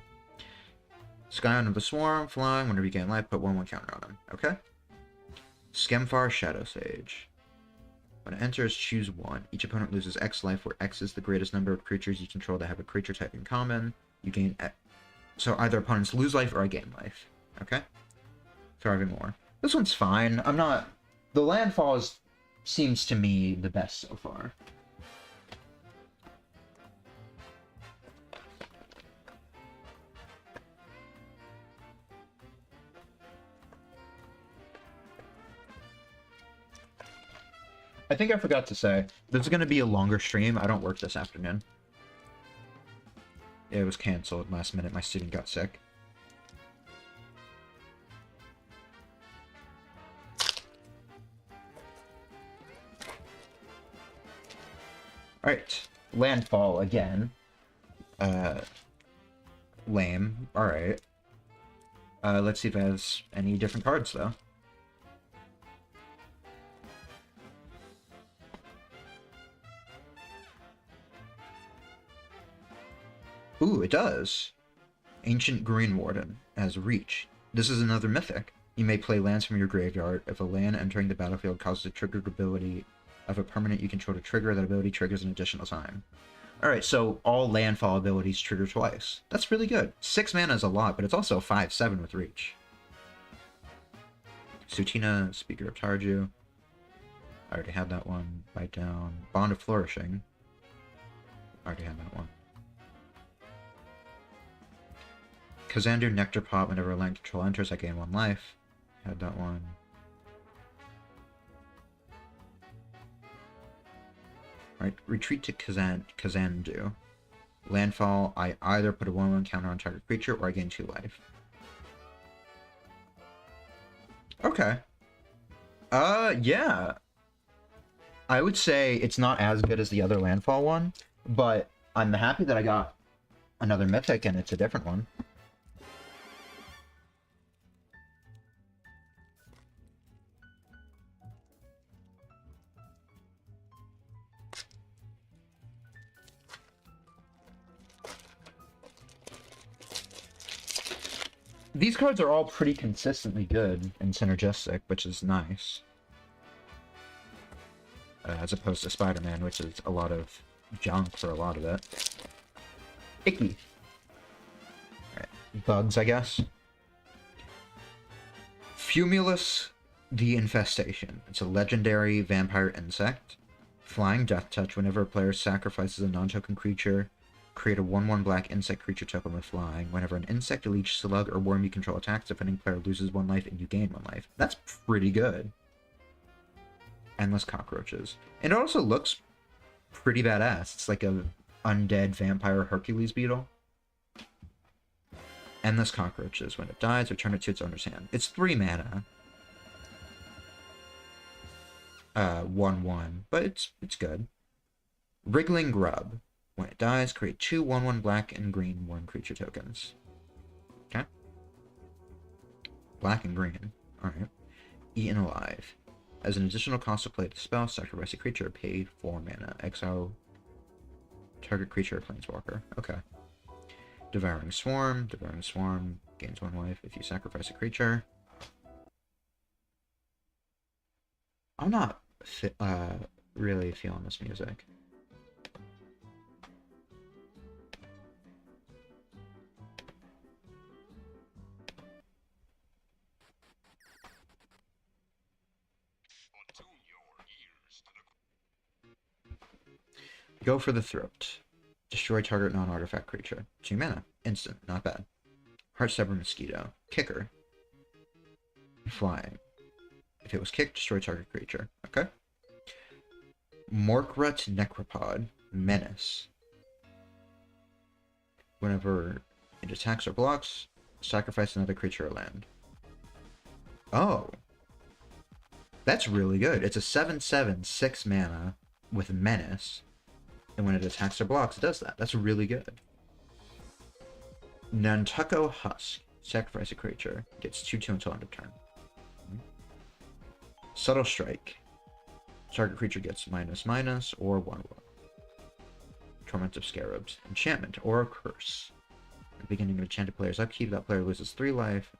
Scion of the Swarm, flying, whenever you gain life, put 1/1 counter on him. Okay. Skemfar, Shadow Sage. When it enters, choose 1. Each opponent loses X life, where X is the greatest number of creatures you control that have a creature type in common. You gain X. So either opponents lose life or I gain life. Okay? Thriving more. This one's fine. I'm not... The landfall seems to me the best so far. I think I forgot to say, this is going to be a longer stream. I don't work this afternoon. It was canceled last minute. My student got sick. Alright. Landfall again. Lame. Alright. Let's see if it has any different cards, though. Ooh, it does. Ancient Green Warden as Reach. This is another mythic. You may play lands from your graveyard. If a land entering the battlefield causes a triggered ability of a permanent you control to trigger, that ability triggers an additional time. Alright, so all landfall abilities trigger twice. That's really good. 6 mana is a lot, but it's also 5/7 with Reach. Sutina, Speaker of Tarju. I already had that one. Bite Down. Bond of Flourishing. I already had that one. Kazandu, Nectar Pot. Whenever a land control enters, I gain 1 life. Had that one. Alright, retreat to Kazandu. Landfall, I either put a 1/1 counter on target creature or I gain 2 life. Okay. Yeah. I would say it's not as good as the other landfall one, but I'm happy that I got another mythic and it's a different one. These cards are all pretty consistently good and synergistic, which is nice. As opposed to Spider-Man, which is a lot of junk for a lot of it. Icky. bugs, I guess. Fumulus the Infestation. It's a legendary vampire insect. Flying Death Touch. Whenever a player sacrifices a non-token creature, create a 1/1 black insect creature token with flying. Whenever an insect, leech, slug, or worm you control attacks, defending player loses 1 life and you gain 1 life. That's pretty good. Endless Cockroaches. And it also looks pretty badass. It's like a undead vampire Hercules beetle. Endless Cockroaches. When it dies, return it to its owner's hand. It's 3 mana. 1/1, but it's good. Wriggling Grub. When it dies, create 2 1/1 black and green worm creature tokens. Okay. Black and green. Alright. Eaten Alive. As an additional cost to play the spell, sacrifice a creature, pay 4 mana. Exile target creature or planeswalker. Okay. Devouring Swarm. Devouring Swarm gains 1 life if you sacrifice a creature. I'm not really feeling this music. Go for the Throat. Destroy target non-artifact creature. 2 mana. Instant. Not bad. Heartstubborn Mosquito. Kicker. Flying. If it was kicked, destroy target creature. Okay. Morkrut Necropod. Menace. Whenever it attacks or blocks, sacrifice another creature or land. Oh. That's really good. It's a 7/7, 6 mana with Menace. And when it attacks or blocks, it does that. That's really good. Nantucko Husk. Sacrifice a creature. Gets 2/2 until end of turn. Subtle Strike. Target creature gets --/- or 1/1. Torment of Scarabs. Enchantment or a curse. At the beginning of enchanted player's upkeep, that player loses 3 life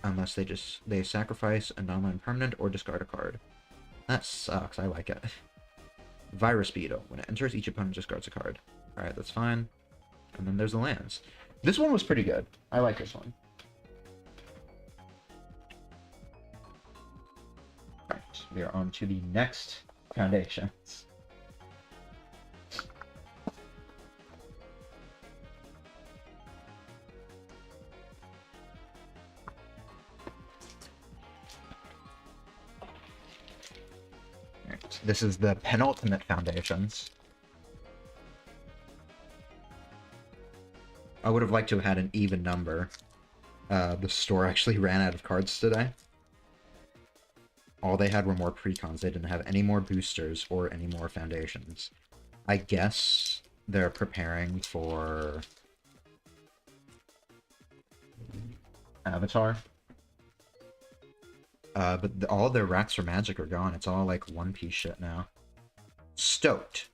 unless they sacrifice a non-land permanent or discard a card. That sucks. I like it. Virus Beetle. When it enters, each opponent discards a card. Alright, that's fine. And then there's the lands. This one was pretty good. I like this one. Alright, we are on to the next foundations. This is the penultimate foundations. I would have liked to have had an even number. The store actually ran out of cards today. All they had were more precons. They didn't have any more boosters or any more foundations. I guess they're preparing for Avatar. But all their racks for Magic are gone. It's all like One Piece shit now. Stoked.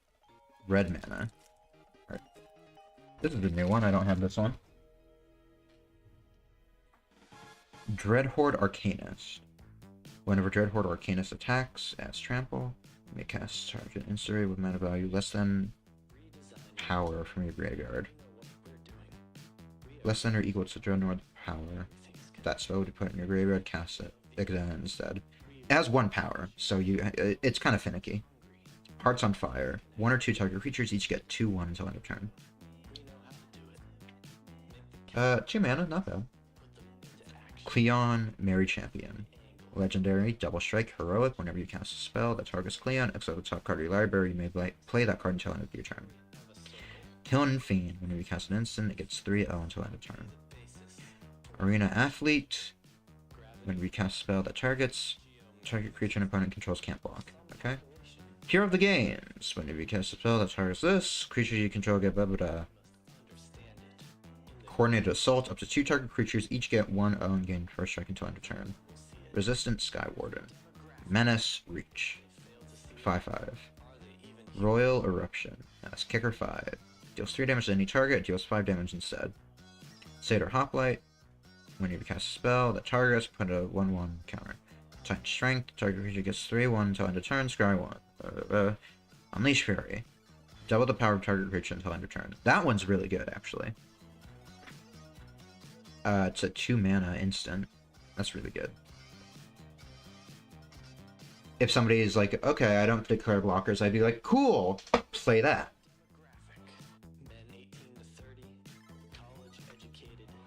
Red mana. Alright. This is the new one. I don't have this one. Dreadhorde Arcanist. Whenever Dreadhorde Arcanist attacks, adds trample. You may cast target instantly with mana value less than power from your graveyard. Less than or equal to Dreadhorde power. That spell to put in your graveyard, cast it. Instead. It has 1 power, so it's kind of finicky. Hearts on Fire. 1 or 2 target creatures each get 2/1 until end of turn. 2 mana, not bad. Cleon, Merry Champion. Legendary, Double Strike, Heroic. Whenever you cast a spell that targets Cleon, exile the top card of your library, you may play that card until end of your turn. Kiln Fiend. Whenever you cast an instant, it gets 3/0 until end of turn. Arena Athlete. When we cast a spell that target creature an opponent controls can't block. Okay. Hero of the Games. Whenever you cast a spell that targets this creature you control get blah blah blah. Coordinated Assault. Up to 2 target creatures each get 1/0 and gain first strike until end of turn. Resistant Sky Warden. Menace Reach. 5/5. Royal Eruption. That's kicker 5. Deals 3 damage to any target. Deals 5 damage instead. Satyr Hoplite. Whenever you cast a spell that targets, put a 1/1 counter. Titan Strength, target creature gets 3/1 until end of turn, scry 1. Unleash Fury. Double the power of target creature until end of turn. That one's really good, actually. It's a 2 mana instant. That's really good. If somebody is like, okay, I don't declare blockers, I'd be like, cool, play that.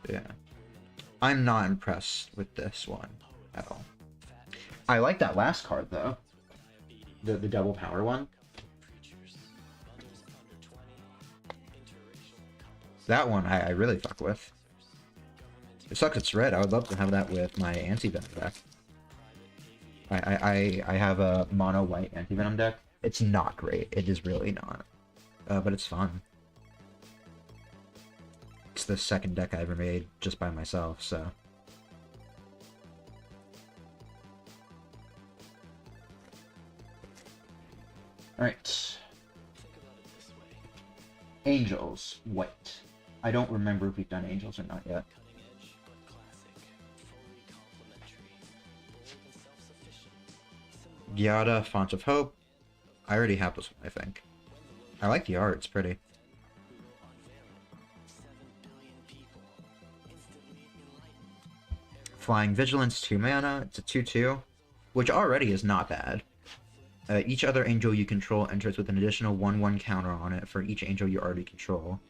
Yeah. I'm not impressed with this one at all. I like that last card, though. The double power one. That one I really fuck with. It sucks it's red. I would love to have that with my anti-venom deck. I have a mono white anti-venom deck. It's not great. It is really not. But it's fun. It's the second deck I ever made just by myself, so. Alright. Angels, white. I don't remember if we've done Angels or not yet. Yada, Font of Hope. I already have this one, I think. I like the art, it's pretty. Flying Vigilance, 2 mana. It's a 2/2, which already is not bad. Each other angel you control enters with an additional 1/1 counter on it for each angel you already control.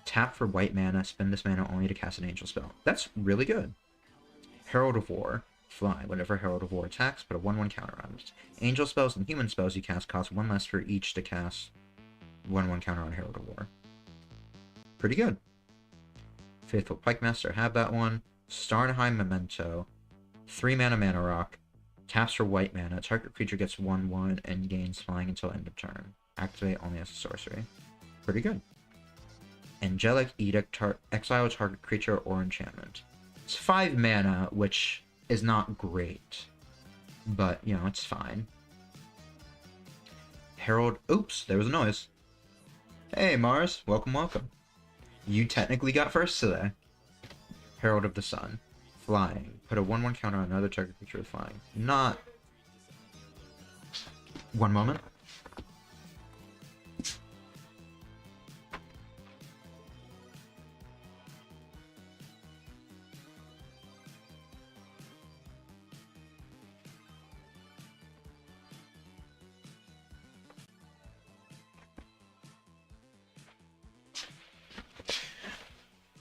Tap for white mana, spend this mana only to cast an angel spell. That's really good. Herald of War. Fly. Whenever Herald of War attacks, put a 1/1 counter on it. Angel spells and human spells you cast cost 1 less for each to cast 1/1 counter on Herald of War. Pretty good. Faithful Pikemaster, have that one. Starnheim Memento. 3 mana rock. Taps for white mana. Target creature gets 1/1 and gains flying until end of turn. Activate only as a sorcery. Pretty good. Angelic Edict. Exile target creature or enchantment. It's 5 mana, which is not great. But, you know, it's fine. Herald... Oops, there was a noise. Hey, Mars. Welcome, welcome. You technically got first today. Herald of the Sun. Flying. Put a 1/1 counter on another target creature with flying. Not... One moment.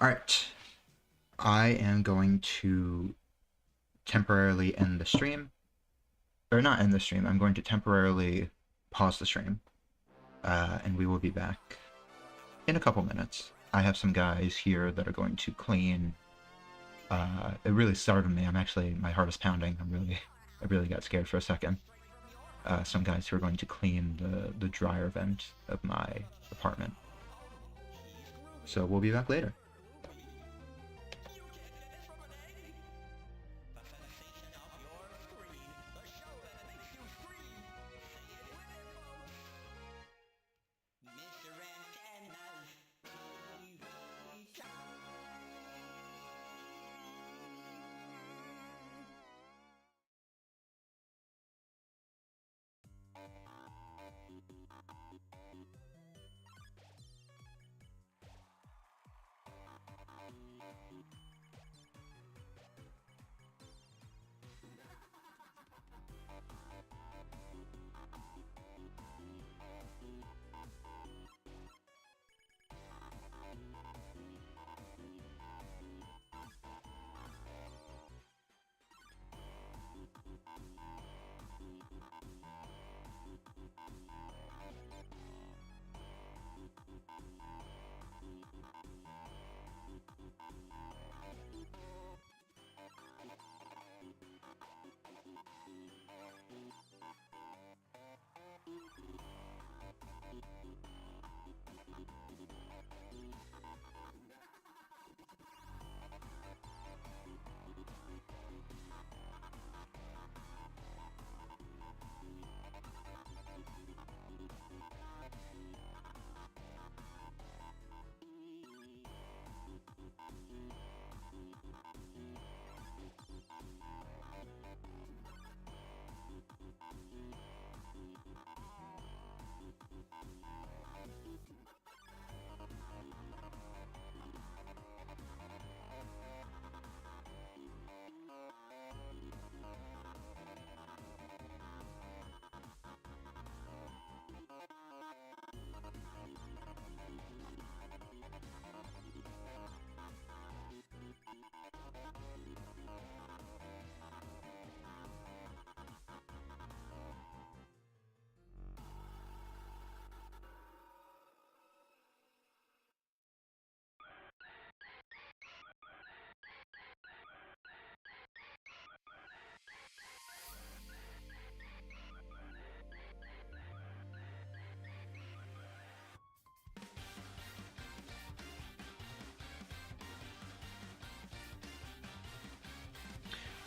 Alright. I am going to temporarily end the stream. Or not end the stream, I'm going to temporarily pause the stream. And we will be back in a couple minutes. I have some guys here that are going to clean. It really startled me. My heart is pounding. I really got scared for a second. Some guys who are going to clean the dryer vent of my apartment. So we'll be back later.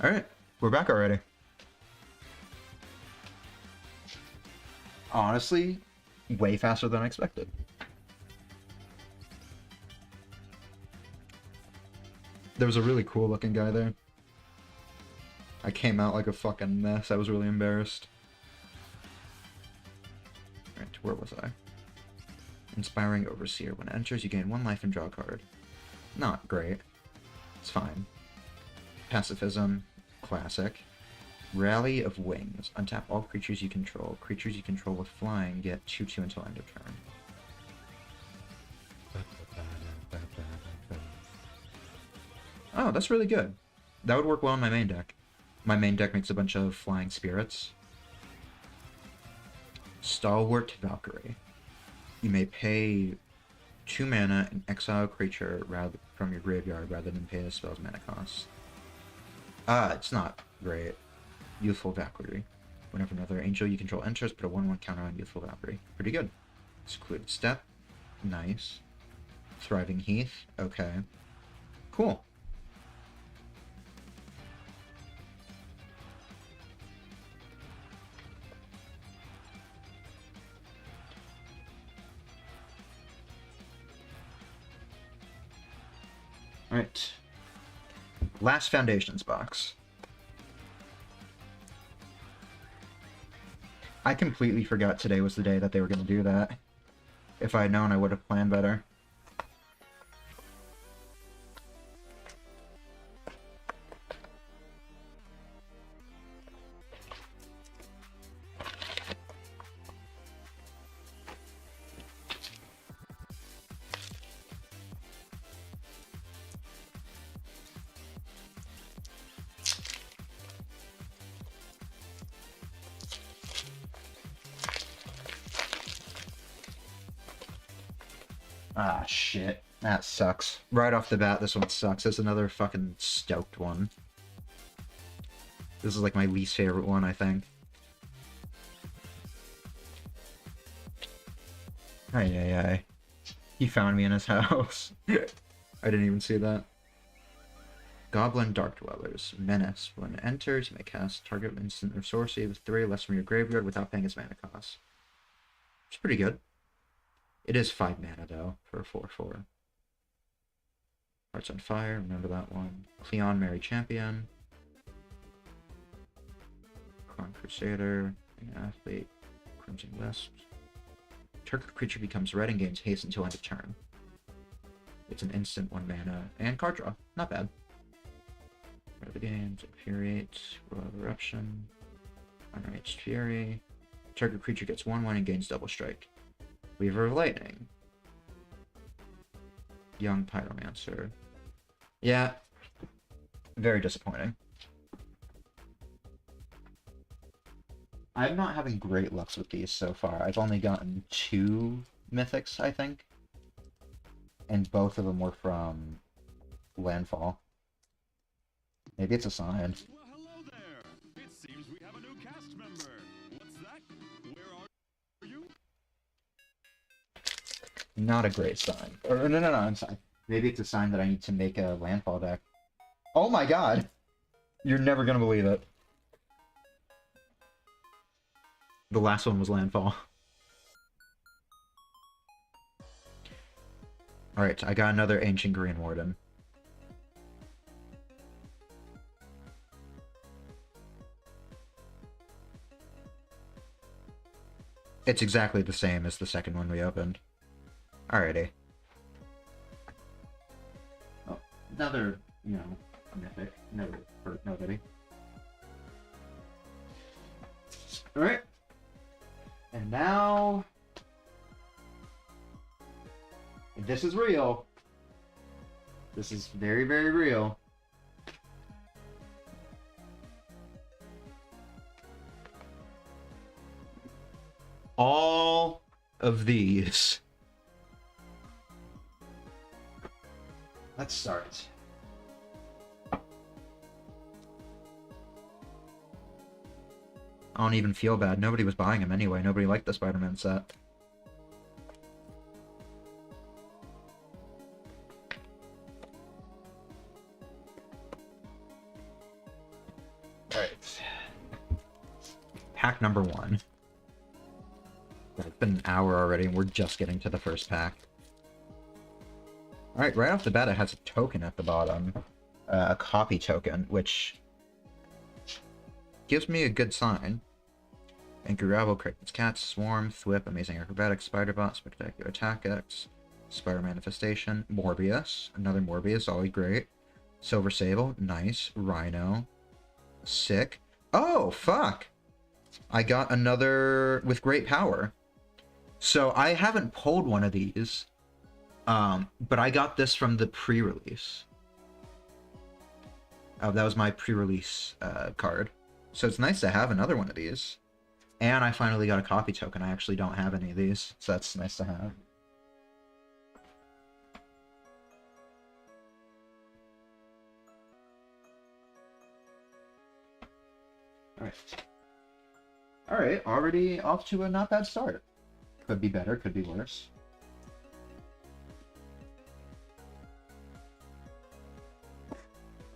Alright, we're back already. Honestly, way faster than I expected. There was a really cool looking guy there. I came out like a fucking mess. I was really embarrassed. Alright, where was I? Inspiring Overseer. When it enters, you gain 1 life and draw a card. Not great. It's fine. Pacifism. Classic. Rally of Wings. Untap all creatures you control. Creatures you control with flying get 2/2 until end of turn. Oh, that's really good. That would work well in my main deck. My main deck makes a bunch of flying spirits. Stalwart Valkyrie. You may pay 2 mana and exile a creature from your graveyard rather than pay the spell's mana cost. It's not great. Youthful Valkyrie. Whenever another angel you control enters, put a 1/1 counter on Youthful Valkyrie. Pretty good. Secluded Step. Nice. Thriving Heath. Okay. Cool. Alright. Last Foundations box. I completely forgot today was the day that they were going to do that. If I had known, I would have planned better. Ah, shit. That sucks. Right off the bat, this one sucks. It's another fucking stoked one. This is like my least favorite one, I think. Ay. He found me in his house. I didn't even see that. Goblin Dark Dwellers. Menace. When it enters, you may cast target instant or sorcery with 3 less from your graveyard without paying its mana cost. It's pretty good. It is 5 mana, though, for a 4/4. Hearts on Fire, remember that one. Cleon, Mary Champion. Crown Crusader, Athlete, Crimson Wisp. Target creature becomes red and gains haste until end of turn. It's an instant 1 mana, and card draw. Not bad. Part of the games, Infuriate, Royal Eruption, Unraged Fury. Target creature gets 1/1 and gains double strike. Weaver of Lightning. Young Pyromancer. Yeah. Very disappointing. I'm not having great lucks with these so far. I've only gotten 2 mythics, I think. And both of them were from Landfall. Maybe it's a sign. Well, hello there. It seems we have a new cast member. What's that? Where are you? Not a great sign. Or no, I'm sorry. Maybe it's a sign that I need to make a Landfall deck. Oh my god! You're never gonna believe it. The last one was Landfall. Alright, I got another Ancient Green Warden. It's exactly the same as the second one we opened. Alrighty. Oh, another, you know, mythic. Never hurt nobody. Alright. And now... this is real. This is very, very real. All of these. Let's start. I don't even feel bad. Nobody was buying them anyway. Nobody liked the Spider-Man set. Alright. Pack number 1. It's been an hour already, and we're just getting to the first pack. Alright, right off the bat, it has a token at the bottom. A copy token, which gives me a good sign. Angry Rabble, Kraken's Cat, Swarm, Thwip, Amazing Acrobatics, Spider-Bot, Spectacular Attack X, Spider Manifestation, Morbius, another Morbius, always great. Silver Sable, nice. Rhino, sick. Oh, fuck! I got another with great power. So I haven't pulled one of these, but I got this from the pre-release. That was my pre-release card. So it's nice to have another one of these. And I finally got a copy token. I actually don't have any of these, so that's nice to have. Alright, already off to a not bad start. Could be better, could be worse.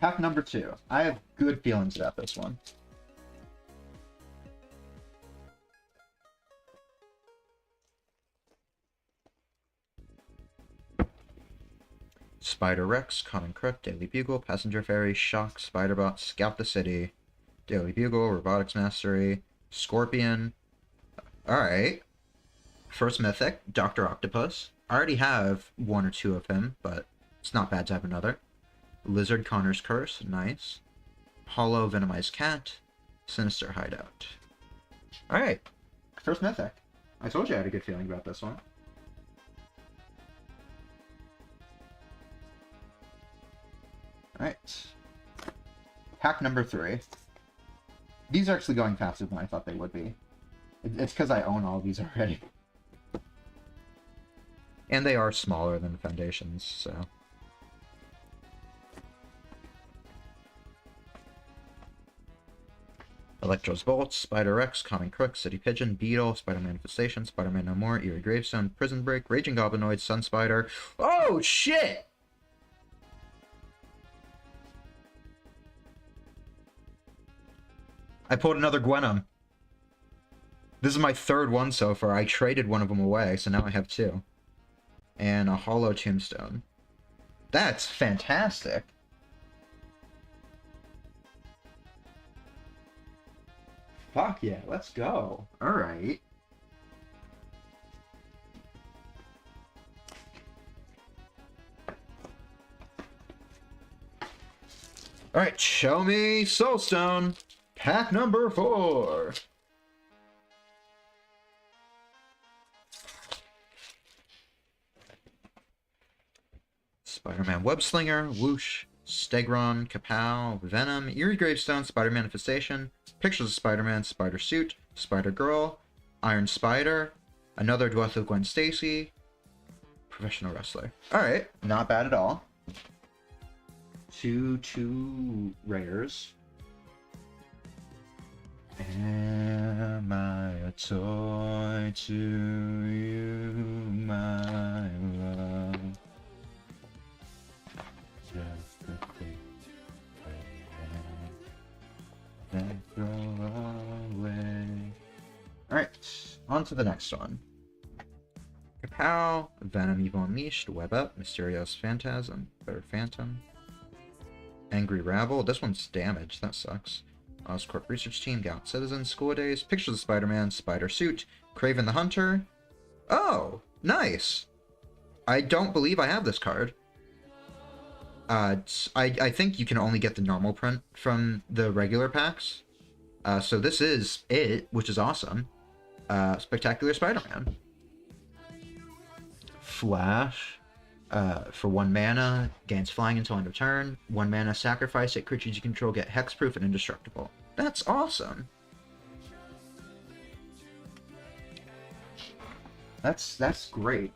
Pack number 2. I have good feelings about this one. Spider Rex, Common Crook, Daily Bugle, Passenger Ferry, Shock, Spider-Bot, Scout the City, Daily Bugle, Robotics Mastery, Scorpion. Alright. First Mythic, Dr. Octopus. I already have 1 or 2 of him, but it's not bad to have another. Lizard Connor's Curse, nice. Hollow Venomized Cat, Sinister Hideout. Alright. First Mythic. I told you I had a good feeling about this one. Alright. Pack number 3. These are actually going faster than I thought they would be. It's because I own all these already. And they are smaller than Foundations, so... Electro's Bolt, Spider Rex, Common Crook, City Pigeon, Beetle, Spider Manifestation, Spider-Man No More, Eerie Gravestone, Prison Break, Raging Goblinoid, Sun Spider. Oh, shit! I pulled another Gwenum. This is my 3rd one so far. I traded one of them away, so now I have 2. And a Hollow Tombstone. That's fantastic. Fuck yeah, let's go. Alright. Alright, show me Soulstone. Pack number 4. Spider-Man Webslinger, Whoosh, Stegron, Kapow, Venom, Eerie Gravestone, Spider Manifestation, Pictures of Spider-Man, Spider Suit, Spider-Girl, Iron Spider, another Dwell of Gwen Stacy, Professional Wrestler. Alright, not bad at all. Two rares. Am I a toy to you, my love? Just a thing that throw away. Alright, on to the next one. Kapow, Venom Evil Unleashed, Web Up, Mysterious Phantasm, or Phantom. Angry Rabble, this one's damaged, that sucks. Oscorp Research Team, Gallant Citizen, School Days, Pictures of Spider-Man, Spider Suit, Kraven the Hunter. Oh, nice! I don't believe I have this card. I think you can only get the normal print from the regular packs. So this is it, which is awesome. Spectacular Spider-Man. Flash. For 1 mana, gains flying until end of turn. 1 mana, sacrifice it. Creatures you control get hexproof and indestructible. That's awesome. That's great.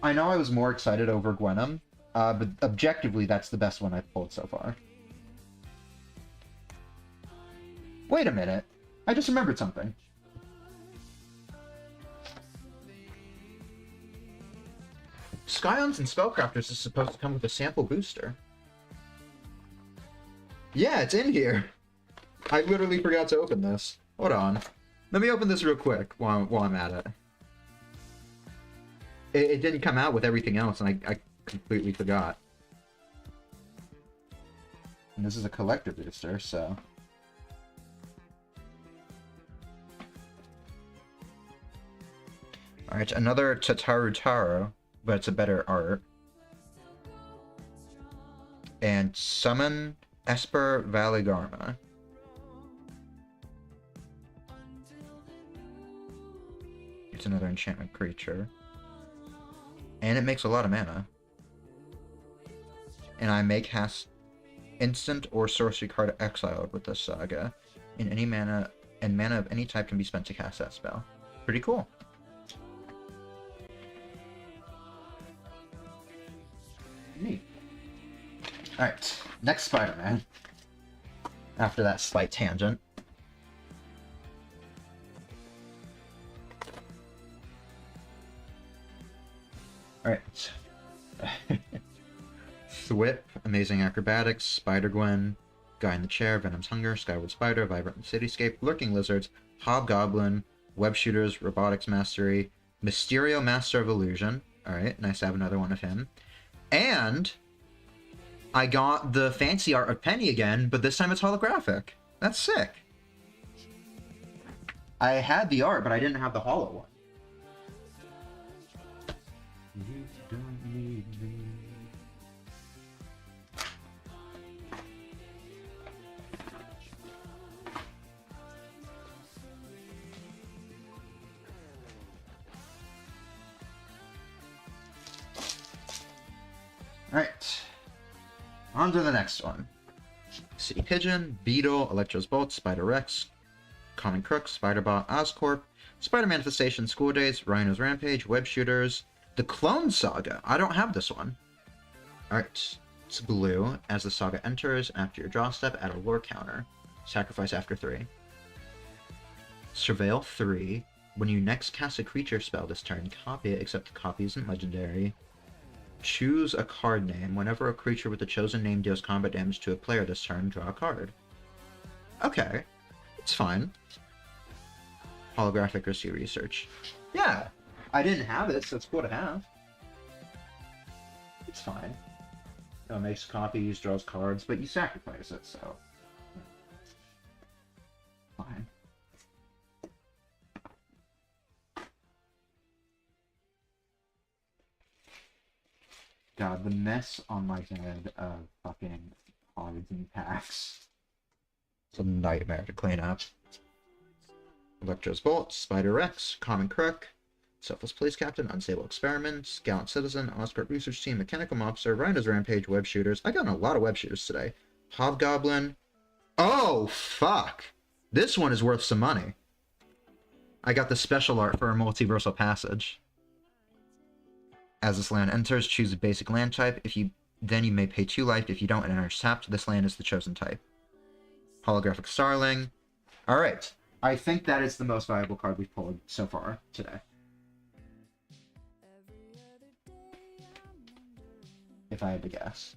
I know I was more excited over Gwenum, but objectively, that's the best one I've pulled so far. Wait a minute. I just remembered something. Scions and Spellcrafters is supposed to come with a sample booster. Yeah, it's in here. I literally forgot to open this. Hold on. Let me open this real quick while I'm at it. It didn't come out with everything else, and I completely forgot. And this is a collector booster, so... Alright, another Tataru Taro, but it's a better art. And Summon Esper Valigarma. It's another enchantment creature. And it makes a lot of mana. And I may cast instant or sorcery card exiled with this saga. In any mana, and mana of any type can be spent to cast that spell. Pretty cool. Neat. Alright, next Spider-Man. After that slight tangent. Alright. Thwip, Amazing Acrobatics, Spider-Gwen, Guy in the Chair, Venom's Hunger, Skyward Spider, Vibrant Cityscape, Lurking Lizards, Hobgoblin, Web Shooters, Robotics Mastery, Mysterio, Master of Illusion. Alright, nice to have another one of him. And I got the fancy art of Penny again, but this time it's holographic. That's sick. I had the art, but I didn't have the holo one. You don't need me. Alright. On to the next one. City Pigeon, Beetle, Electro's Bolt, Spider-Rex, Common Crook, Spider-Bot, Oscorp, Spider-Manifestation, School Days, Rhino's Rampage, Web Shooters, The Clone Saga. I don't have this one. Alright. It's blue. As the saga enters, after your draw step, add a lore counter. Sacrifice after 3. Surveil 3. When you next cast a creature spell this turn, copy it, except the copy isn't legendary. Choose a card name. Whenever a creature with the chosen name deals combat damage to a player this turn, draw a card. Okay. It's fine. Holographic or see research. Yeah. I didn't have it, so it's cool to have. It's fine. It makes copies, draws cards, but you sacrifice it, so... Fine. God, the mess on my head of fucking cards and packs. It's a nightmare to clean up. Electro's Bolt, Spider-Rex, Common Crook, Selfless Police Captain, Unstable Experiments, Gallant Citizen, Oscorp Research Team, Mechanical Mobster, Rhino's Rampage, Web Shooters. I got a lot of Web Shooters today. Hobgoblin. Oh, fuck! This one is worth some money. I got the special art for a Multiversal Passage. As this land enters, choose a basic land type. Then you may pay 2 life. If you don't, it enters tapped. This land is the chosen type. Holographic Starling. Alright. I think that is the most valuable card we've pulled so far today. If I had to guess.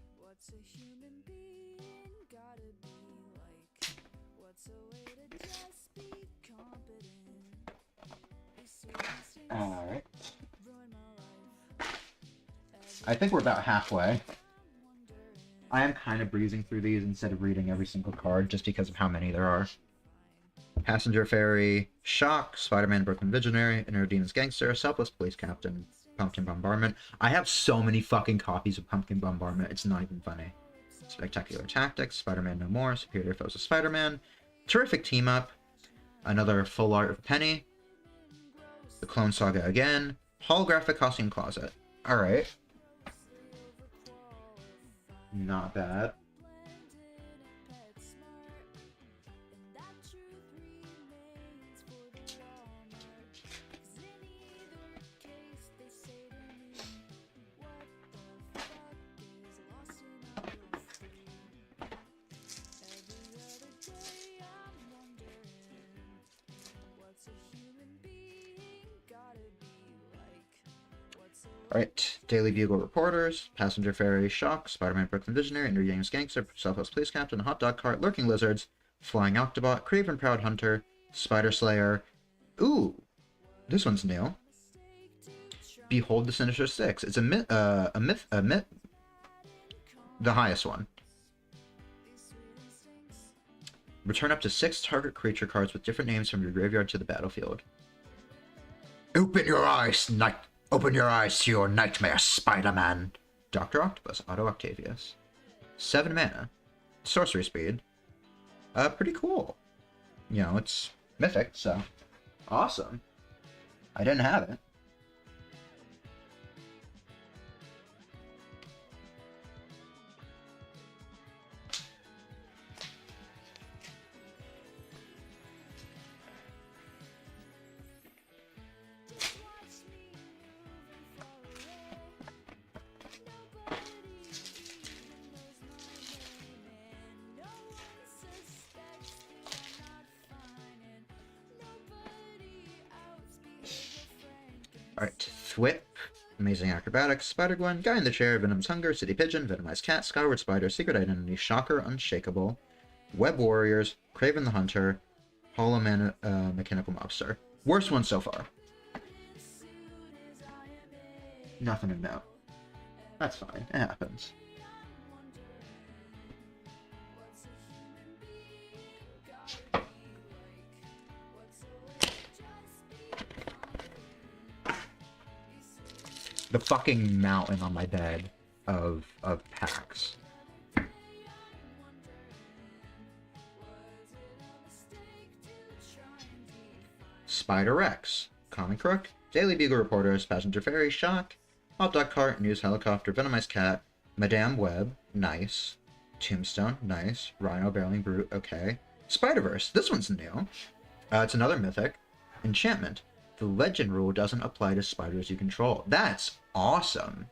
Alright. I think we're about halfway. I am kind of breezing through these instead of reading every single card just because of how many there are. Passenger Ferry, Shock, Spider-Man Brooklyn Visionary, Inner Demon's Gangster, Selfless Police Captain, Pumpkin Bombardment. I have so many fucking copies of Pumpkin Bombardment, it's not even funny. Spectacular Tactics, Spider-Man No More, Superior Foes of Spider-Man, Terrific Team Up, another full art of Penny, The Clone Saga again, Holographic Costume Closet. Alright. Not bad. Alright, Daily Bugle reporters, passenger ferry, Shock, Spider-Man Brooklyn Visionary, Ender Yang's Gangster, Southwest Police Captain, Hot Dog Cart, Lurking Lizards, Flying Octobot, Craven Proud Hunter, Spider Slayer. Ooh, this one's new. Behold the Sinister Six. It's a myth, the highest one. Return up to 6 target creature cards with different names from your graveyard to the battlefield. Open your eyes, Open your eyes to your nightmare, Spider-Man. Dr. Octopus, Auto Octavius. 7 mana. Sorcery speed. Pretty cool. You know, it's mythic, so awesome. I didn't have it. Alright, Thwip, Amazing Acrobatics, Spider-Gwen, Guy in the Chair, Venom's Hunger, City Pigeon, Venomized Cat, Skyward Spider, Secret Identity, Shocker, Unshakable, Web Warriors, Craven the Hunter, Hollow Man, Mechanical Mobster. Worst one so far. Nothing to note. That's fine, it happens. The fucking mountain on my bed of packs. Spider-Rex, Comic Crook, Daily Bugle Reporters, Passenger Ferry, Shock, Hot Dog Cart, News Helicopter, Venomized Cat, Madame Web, nice. Tombstone, nice. Rhino, Barreling Brute, okay. Spider-Verse, this one's new. It's another mythic. Enchantment. The legend rule doesn't apply to spiders you control. That's awesome.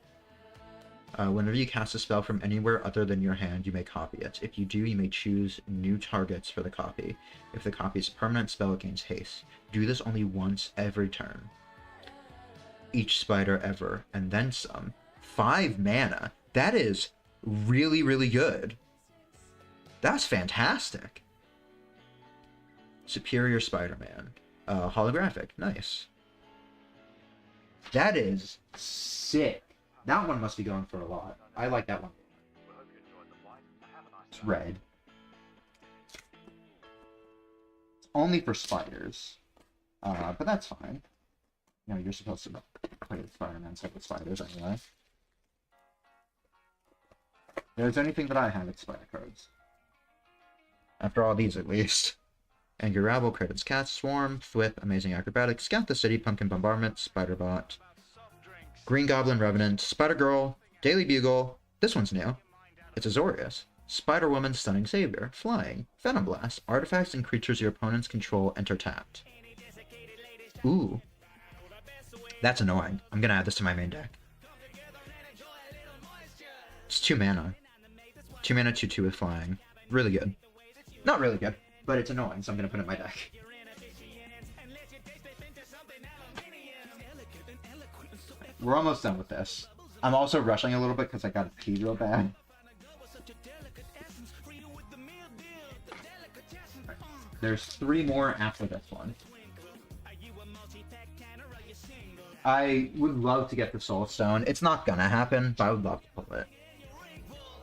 Whenever you cast a spell from anywhere other than your hand, you may copy it. If you do, you may choose new targets for the copy. If the copy is a permanent spell, it gains haste. Do this only once every turn. Each spider ever, and then some. 5 mana. That is really, really good. That's fantastic. Superior Spider-Man. Holographic. Nice. That is sick. That one must be going for a lot. I like that one. It's red. It's only for spiders. But that's fine. You know, you're supposed to play with Spider-Man stuff with spiders anyway. If there's anything that I have, it's spider cards. After all these, at least. Angry Rabble, Credits Cat, Swarm, Thwip, Amazing Acrobatics, Scout the City, Pumpkin Bombardment, Spider-Bot, Green Goblin Revenant, Spider-Girl, Daily Bugle, this one's new, it's Azorius, Spider-Woman, Stunning Savior, Flying, Venom Blast, artifacts and creatures your opponents control enter tapped. Ooh. That's annoying. I'm gonna add this to my main deck. It's 2 mana. 2 mana, 2/2 with Flying. Really good. Not really good, but it's annoying, so I'm gonna put it in my deck. We're almost done with this. I'm also rushing a little bit because I gotta pee real bad. There's 3 more after this one. I would love to get the Soul Stone. It's not gonna happen, but I would love to pull it.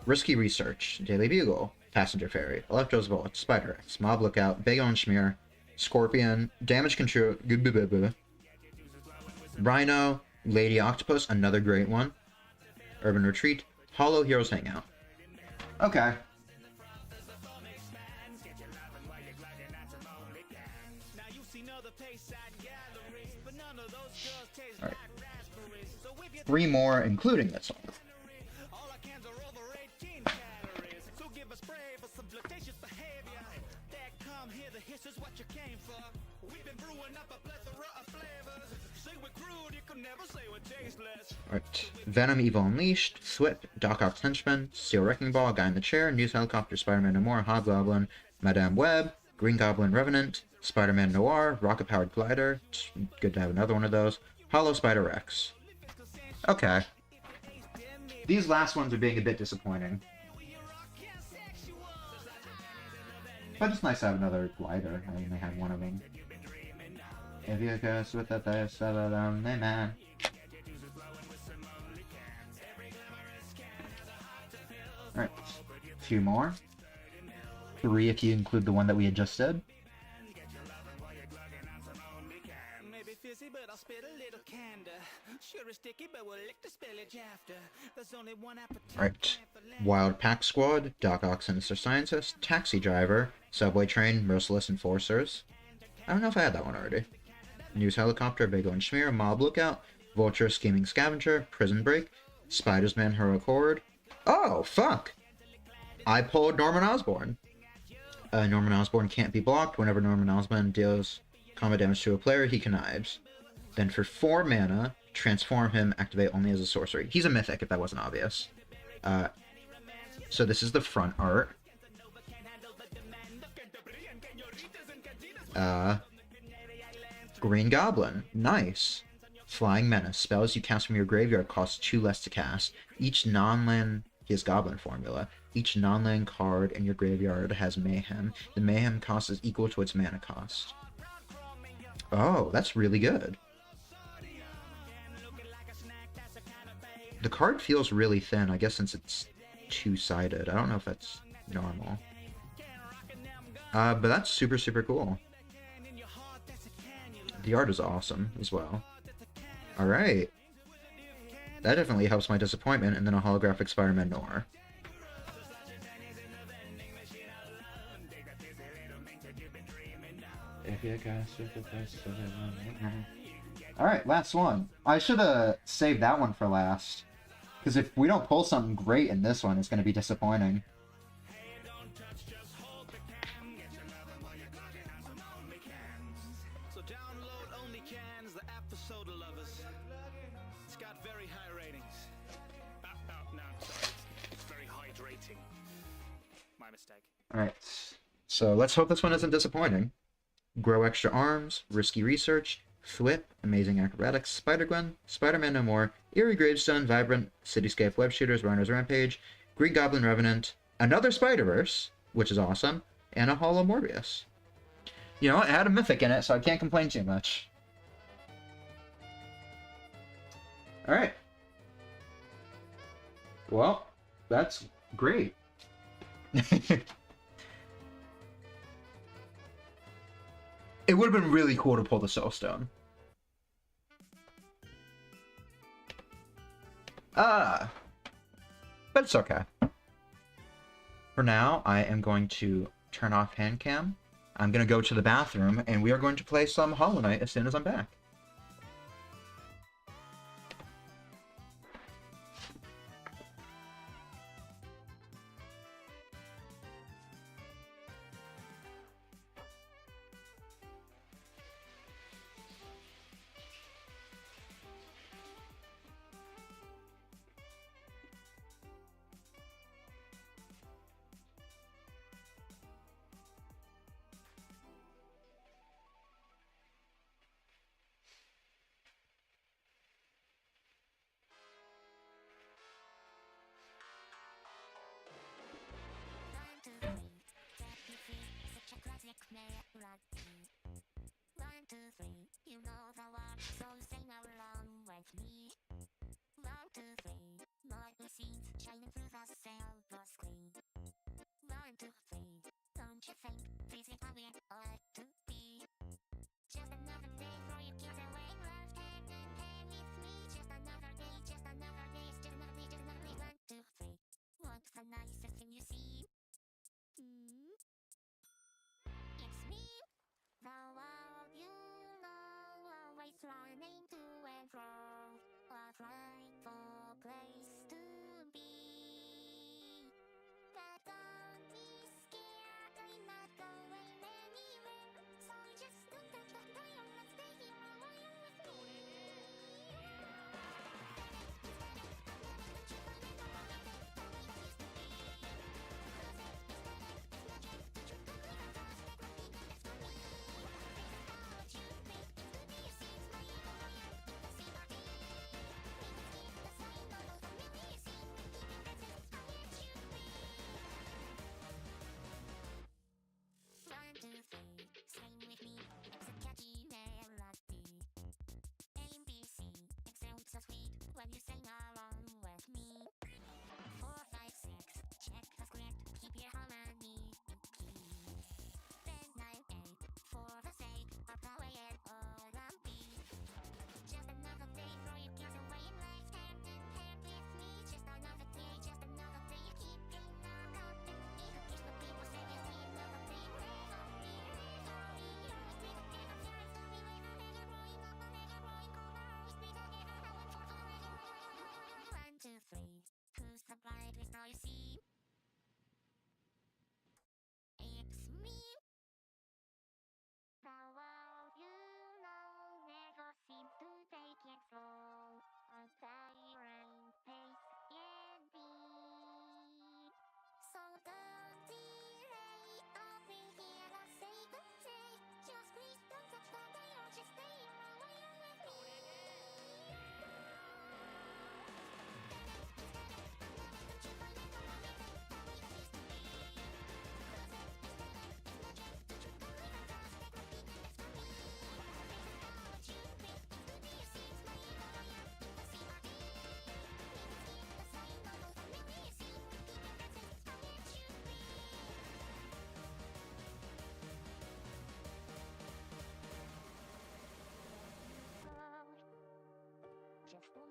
Risky Research, Daily Bugle, Passenger Ferry, Electro's Vault, Spider-X, Mob Lookout, Big On Schmear, Scorpion, Damage Control, Rhino, Lady Octopus, another great one, Urban Retreat, Hollow Heroes Hangout. Okay. Alright. 3 more, including this one. Alright. Venom Evil Unleashed, Thwip, Doc Ock's Henchman, Steel Wrecking Ball, Guy in the Chair, News Helicopter, Spider-Man No More, Hobgoblin, Madame Web, Green Goblin Revenant, Spider-Man Noir, Rocket Powered Glider, good to have another one of those, Hollow Spider-Rex. Okay. These last ones are being a bit disappointing. But it's nice to have another glider. I only had one of them. If you curse with the thirst of a lonely man. Alright, a few more. 3 if you include the one that we had just said. Alright. Wild Pack Squad, Doc Ock Sinister Scientist, Taxi Driver, Subway Train, Merciless Enforcers. I don't know if I had that one already. News Helicopter, Big Orange Smear, Mob Lookout, Vulture, Scheming Scavenger, Prison Break, Spider's Man, Heroic Horde. Oh, fuck! I pulled Norman Osborn. Norman Osborn can't be blocked. Whenever Norman Osborn deals combat damage to a player, he connives. Then for 4 mana, transform him, activate only as a sorcery. He's a mythic, if that wasn't obvious. So this is the front art. Green Goblin. Nice. Flying Menace. Spells you cast from your graveyard cost 2 less to cast. Each non-land... He has Goblin formula. Each non-land card in your graveyard has Mayhem. The Mayhem cost is equal to its mana cost. Oh, that's really good. The card feels really thin, I guess since it's 2-sided. I don't know if that's normal. But that's super, super cool. The art is awesome as well. Alright. That definitely helps my disappointment, and then a holographic Spider-Man Noir. Alright, last one. I should have saved that one for last. Because if we don't pull something great in this one, it's going to be disappointing. Alright, so let's hope this one isn't disappointing. Grow Extra Arms, Risky Research, Thwip, Amazing Acrobatics, Spider-Gwen, Spider-Man No More, Eerie Gravestone, Vibrant, Cityscape Web Shooters, Runner's Rampage, Green Goblin Revenant, another Spider-Verse, which is awesome, and a Hollow Morbius. You know, it had a Mythic in it, so I can't complain too much. Alright. Well, that's great. It would have been really cool to pull the Soulstone. But it's okay. For now, I am going to turn off hand cam. I'm going to go to the bathroom, and we are going to play some Hollow Knight as soon as I'm back.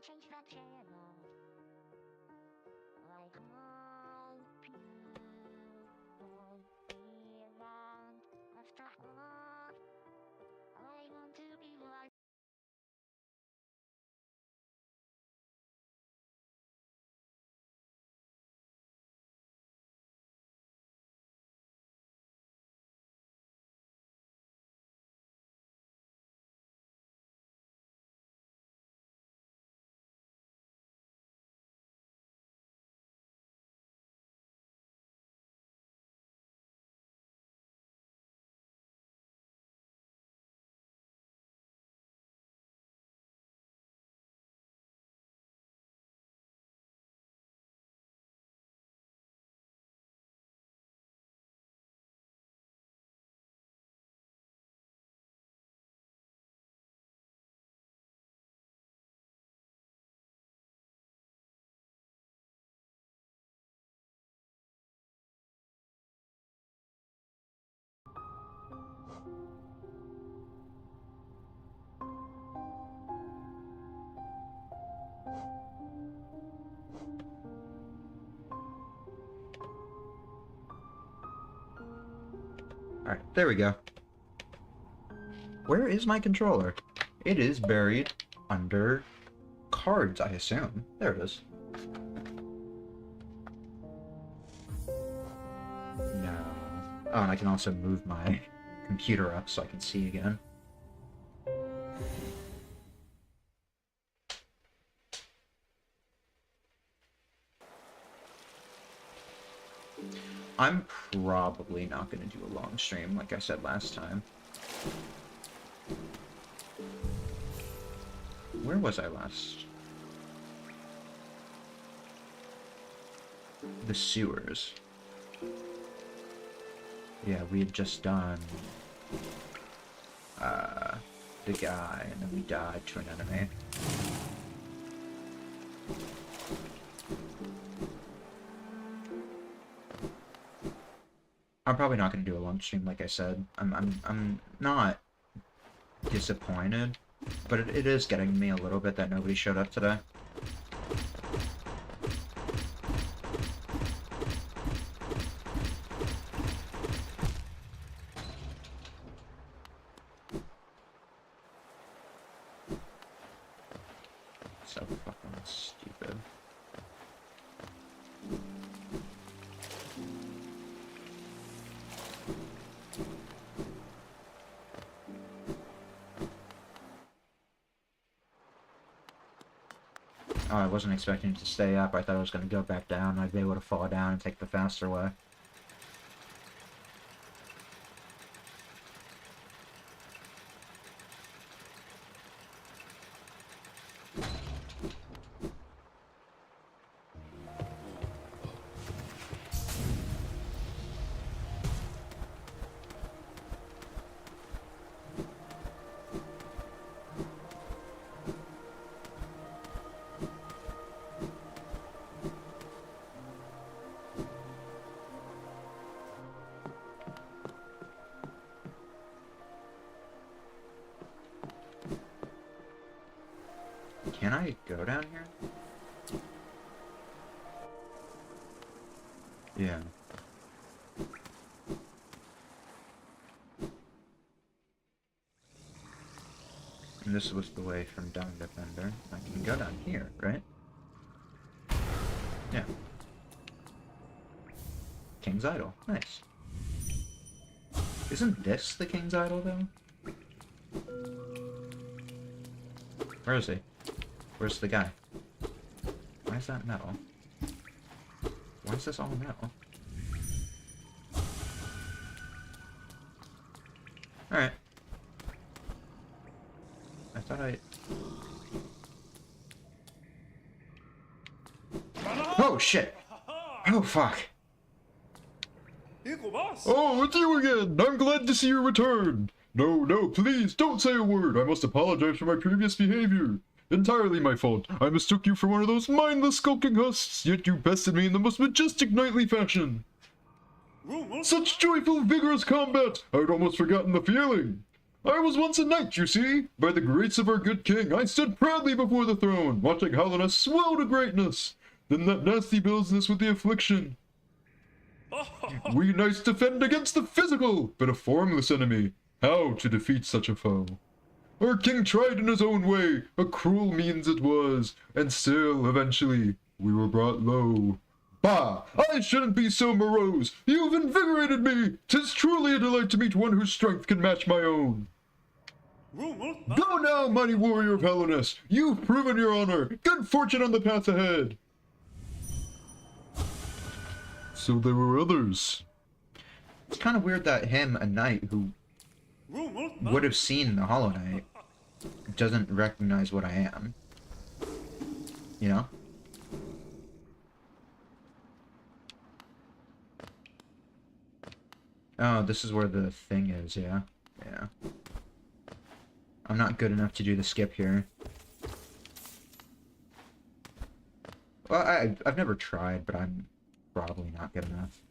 change that channel. Like all people belong. After all, I want to be like. Alright, there we go. Where is my controller? It is buried under cards, I assume. There it is. No. Oh, and I can also move my computer up so I can see again. I'm probably not going to do a long stream like I said last time. Where was I last? The sewers. Yeah, we had just done the guy, and then we died to an enemy. I'm probably not going to do a long stream, like I said. I'm not disappointed, but it is getting me a little bit that nobody showed up today. So fucking stupid. Oh, I wasn't expecting it to stay up. I thought I was going to go back down. I'd be able to fall down and take the faster way. Can I go down here? Yeah. And this was the way from down to Fender. I can go down here, right? Yeah. King's Idol. Nice. Isn't this the King's Idol, though? Where is he? Where's the guy? Why is that metal? Why is this all metal? Alright. I thought I... Oh, shit! Oh, fuck! Oh, it's you again! I'm glad to see you return! No, please, don't say a word! I must apologize for my previous behavior! Entirely my fault. I mistook you for one of those mindless skulking husks, yet you bested me in the most majestic knightly fashion! Such joyful, vigorous combat! I'd almost forgotten the feeling! I was once a knight, you see. By the grace of our good king, I stood proudly before the throne, watching Helena swell to greatness. Then that nasty business with the affliction. We knights defend against the physical, but a formless enemy. How to defeat such a foe? Our king tried in his own way, a cruel means it was, and still, eventually, we were brought low. Bah! I shouldn't be so morose! You've invigorated me! 'Tis truly a delight to meet one whose strength can match my own. Go now, mighty warrior of Hellenes! You've proven your honor! Good fortune on the path ahead! So there were others. It's kind of weird that him, a knight who would have seen the Hollow Knight, doesn't recognize what I am. You know? Oh, this is where the thing is, yeah. Yeah. I'm not good enough to do the skip here. Well, I've never tried, but I'm probably not good enough.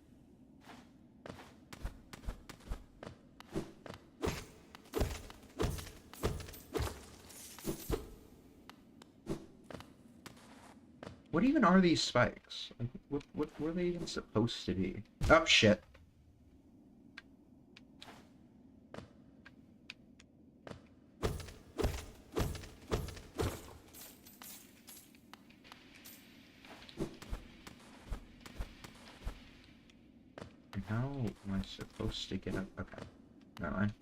What even are these spikes? Like, what were they even supposed to be? Oh, shit. How am I supposed to get up? Okay. Never mind.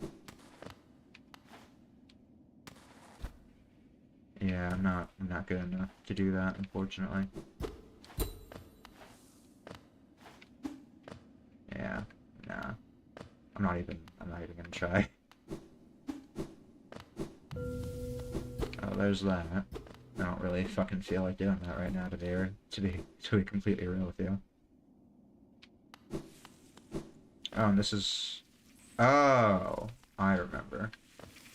Yeah, I'm not good enough to do that, unfortunately. Yeah, nah. I'm not even gonna try. Oh, there's that. I don't really fucking feel like doing that right now to be completely real with you. Oh, and this is... Oh, I remember.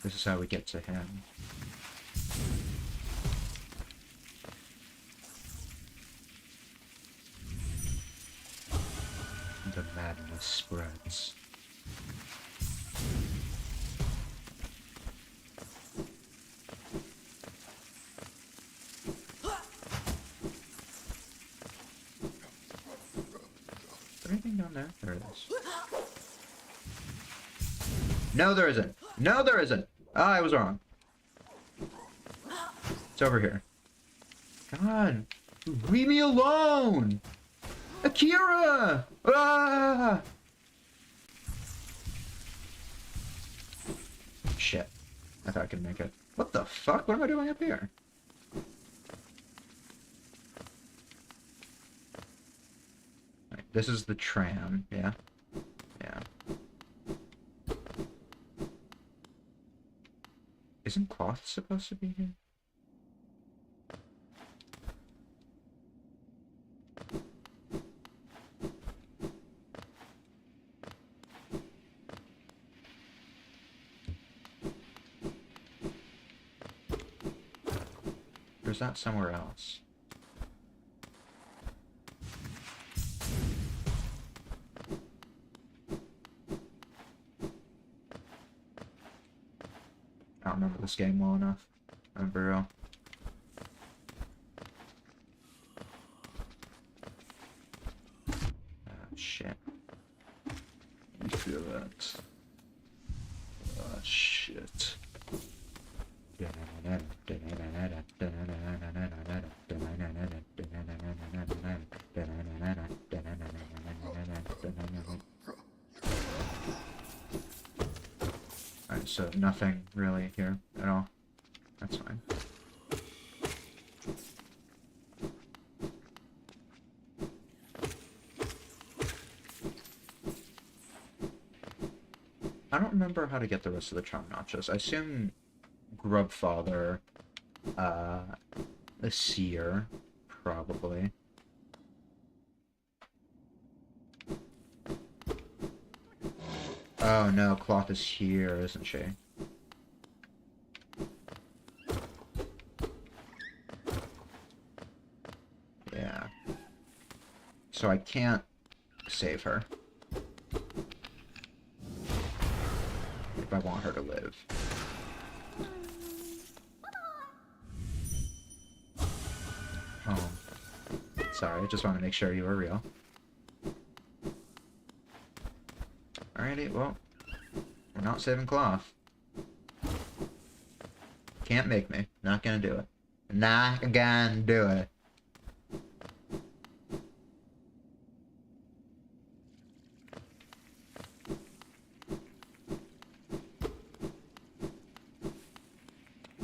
This is how we get to him. The madness spreads. Is there anything down there? There it is. No, there isn't. No, there isn't. Ah, I was wrong. It's over here. God, leave me alone! Akira! Ah! Shit. I thought I could make it. What the fuck? What am I doing up here? Right, this is the tram, yeah? Yeah. Isn't cloth supposed to be here? Or is that somewhere else? I don't remember this game well enough. I'm for real. Oh, shit. You feel that? Ah, shit. Alright, so nothing really here at all. That's fine. I don't remember how to get the rest of the charm nachos. I assume Grubfather, the seer, probably. Oh no, Cloth is here, isn't she? Yeah. So I can't save her. if I want her to live. Oh. Sorry, I just want to make sure you were real. Alrighty, well, we're not saving cloth. Can't make me. Not gonna do it. Not gonna do it.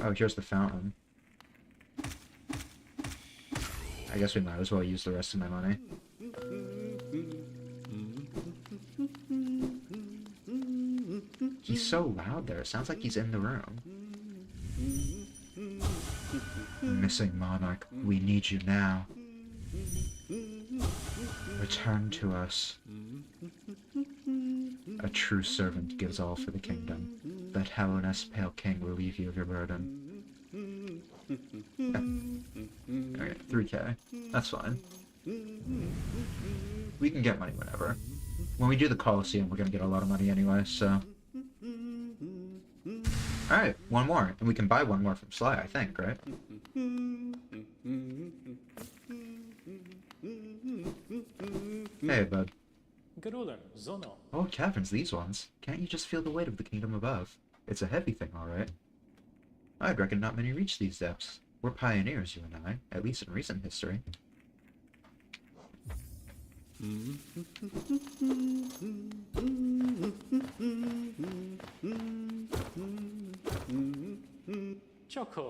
Oh, here's the fountain. I guess we might as well use the rest of my money. He's so loud there. It sounds like he's in the room. Missing monarch, we need you now. Return to us. A true servant gives all for the kingdom. Let Hellenes, pale king, relieve you of your burden. Okay, 3K. That's fine. We can get money whenever. When we do the Colosseum, we're gonna get a lot of money anyway, so... Alright, one more. And we can buy one more from Sly, I think, right? Hey, bud. Oh, caverns, these ones. Can't you just feel the weight of the kingdom above? It's a heavy thing, alright. I'd reckon not many reach these depths. We're pioneers, you and I, at least in recent history.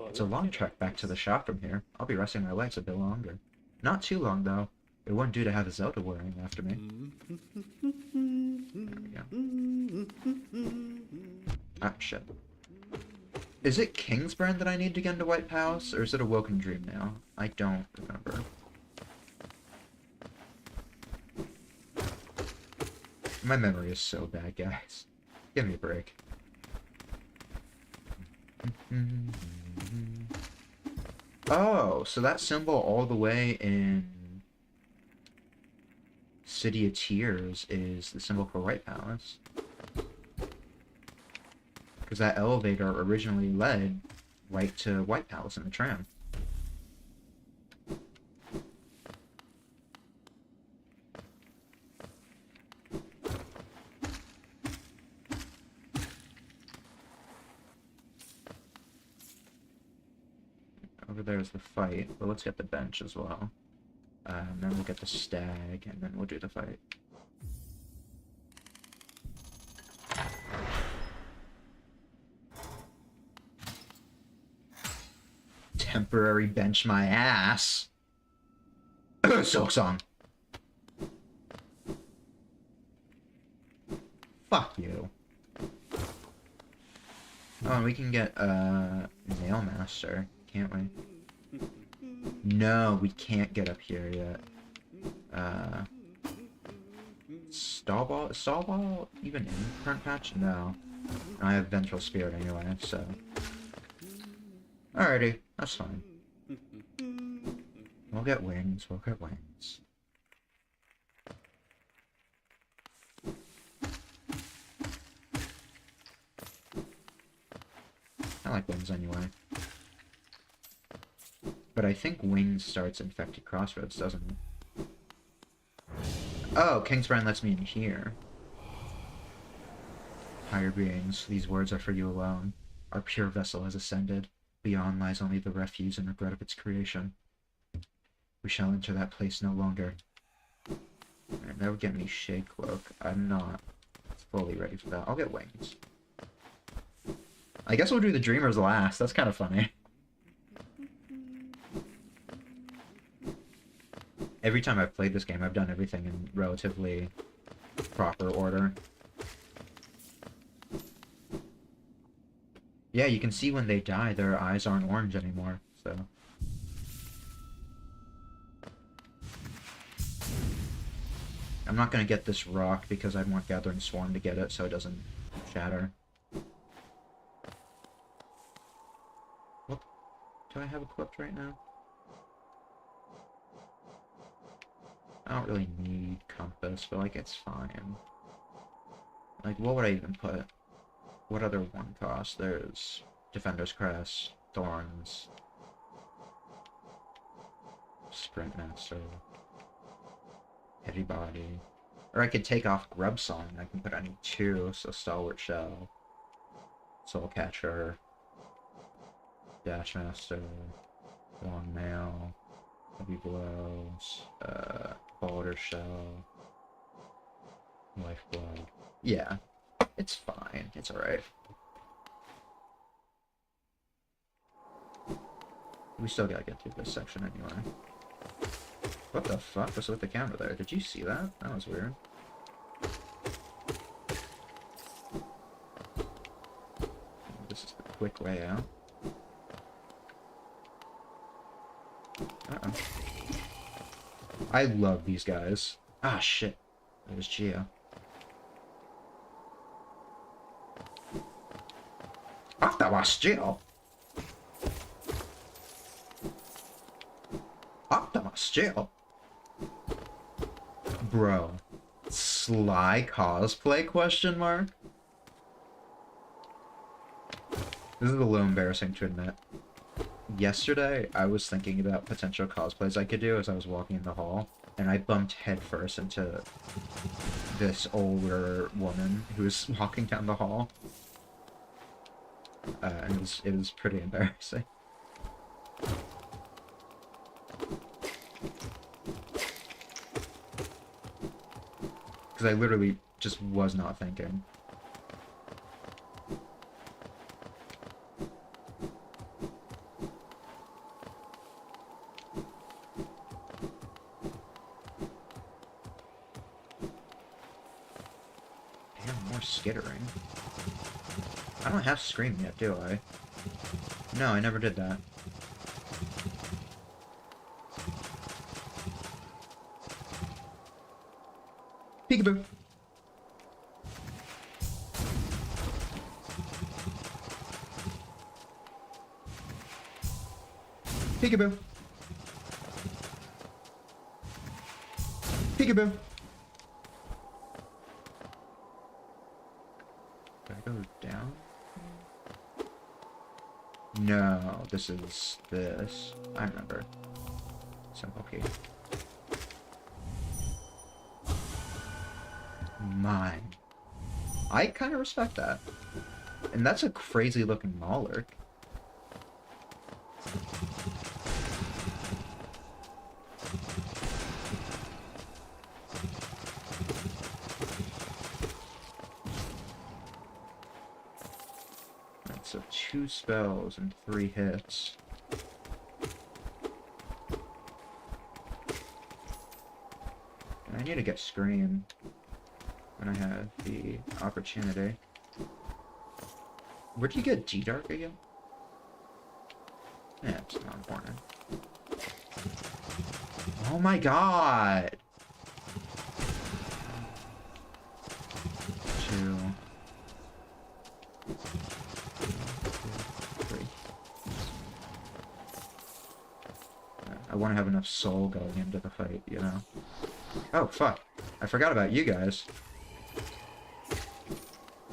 It's a long trek back to the shop from here. I'll be resting my legs a bit longer. Not too long, though. It wouldn't do to have Zelda worrying after me. There we go. Ah, shit. Is it Kingsburn that I need to get into White Palace, or is it a Woken Dream now? I don't remember. My memory is so bad, guys. Give me a break. Oh, so that symbol all the way in City of Tears is the symbol for White Palace. Because that elevator originally led right to White Palace in the tram. Over there's the fight, but let's get the bench as well. Then we'll get the stag, and then we'll do the fight. Temporary bench my ass. Silk Song. Fuck you. Oh, and we can get Nail Master, can't we? No, we can't get up here yet. Stallball even in current patch? No. I have Ventral Spirit anyway, so. Alrighty, that's fine. We'll get wings, we'll get wings. I like wings anyway. But I think wings starts Infected Crossroads, doesn't it? Oh, Kingsbrand lets me in here. Higher beings, these words are for you alone. Our pure vessel has ascended. Beyond lies only the refuse and regret of its creation. We shall enter that place no longer. And that would get me Shade Cloak. I'm not fully ready for that. I'll get wings. I guess we'll do the Dreamers last. That's kind of funny. Every time I've played this game, I've done everything in relatively proper order. Yeah, you can see when they die, their eyes aren't orange anymore, so... I'm not gonna get this rock because I want Gathering Swarm to get it so it doesn't shatter. What do I have equipped right now? I don't really need compass, but like it's fine. Like what would I even put? What other one cost? There's Defender's Crest, Thorns, Sprint Master, Heavy Body. Or I could take off Grub Song. I can put on 2, so Stalwart Shell, Soul Catcher, Dash Master, Long Nail, Heavy Blows, Boulder Shell, Lifeblood. Yeah, it's fine. It's alright. We still gotta get through this section anyway. What the fuck was with the camera there? Did you see that? That was weird. This is the quick way out. Uh-oh. I love these guys. Ah, shit. It was Geo. Ah, that was Geo. Optimus Jail. Bro. Sly cosplay question mark? This is a little embarrassing to admit. Yesterday, I was thinking about potential cosplays I could do as I was walking in the hall, and I bumped headfirst into this older woman who was walking down the hall. And it was pretty embarrassing. Because I literally just was not thinking. Damn, more skittering. I don't have Scream yet, do I? No, I never did that. Peekaboo. Peekaboo. Peekaboo. Did I go down? No, this is this. I remember. Simple key. Mine. I kind of respect that. And that's a crazy looking Maulerk. Right, so 2 spells and 3 hits. And I need to get Scream when I have the opportunity. Where'd you get G-Dark again? Yeah, it's not important. Oh my god! 2, 3. I want to have enough soul going into the fight, you know? Oh, fuck. I forgot about you guys.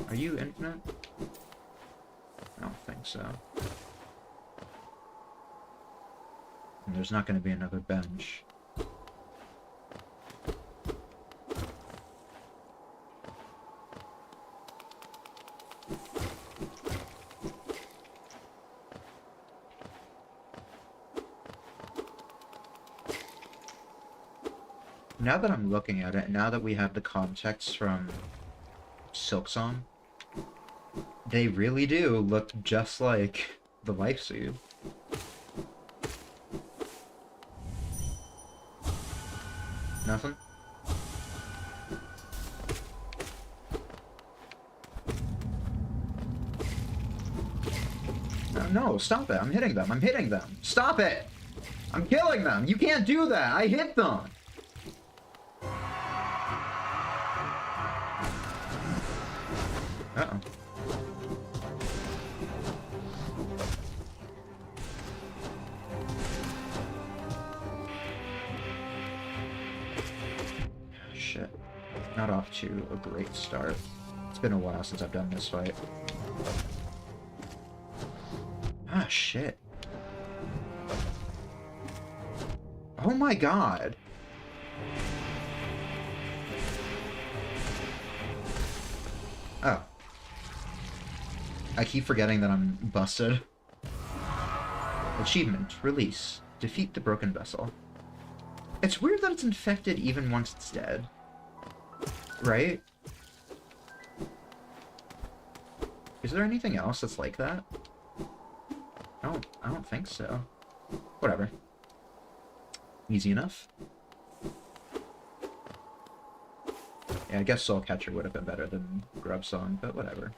Are you infinite? I don't think so. And there's not going to be another bench. Now that I'm looking at it, now that we have the context from Silksong, they really do look just like the Life Seed. Nothing? No, stop it. I'm hitting them. I'm hitting them. Stop it! I'm killing them. You can't do that. I hit them. Uh-oh. Shit. Not off to a great start. It's been a while since I've done this fight. Ah, shit. Oh my god. Oh. I keep forgetting that I'm busted. Achievement. Release. Defeat the broken vessel. It's weird that it's infected even once it's dead. Right? Is there anything else that's like that? I don't think so. Whatever. Easy enough. Yeah, I guess Soul Catcher would have been better than Grub Song, but whatever.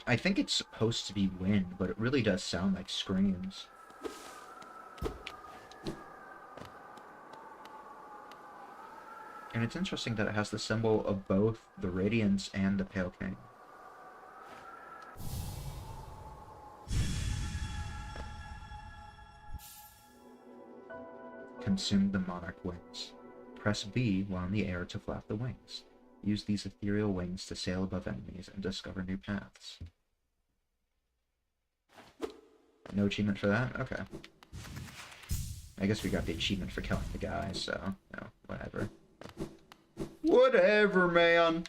I think it's supposed to be wind, but it really does sound like screams. And it's interesting that it has the symbol of both the Radiance and the Pale King. Consume the monarch wings. Press B while in the air to flap the wings. Use these ethereal wings to sail above enemies and discover new paths. No achievement for that? Okay. I guess we got the achievement for killing the guy, so, you know, whatever. Whatever, man!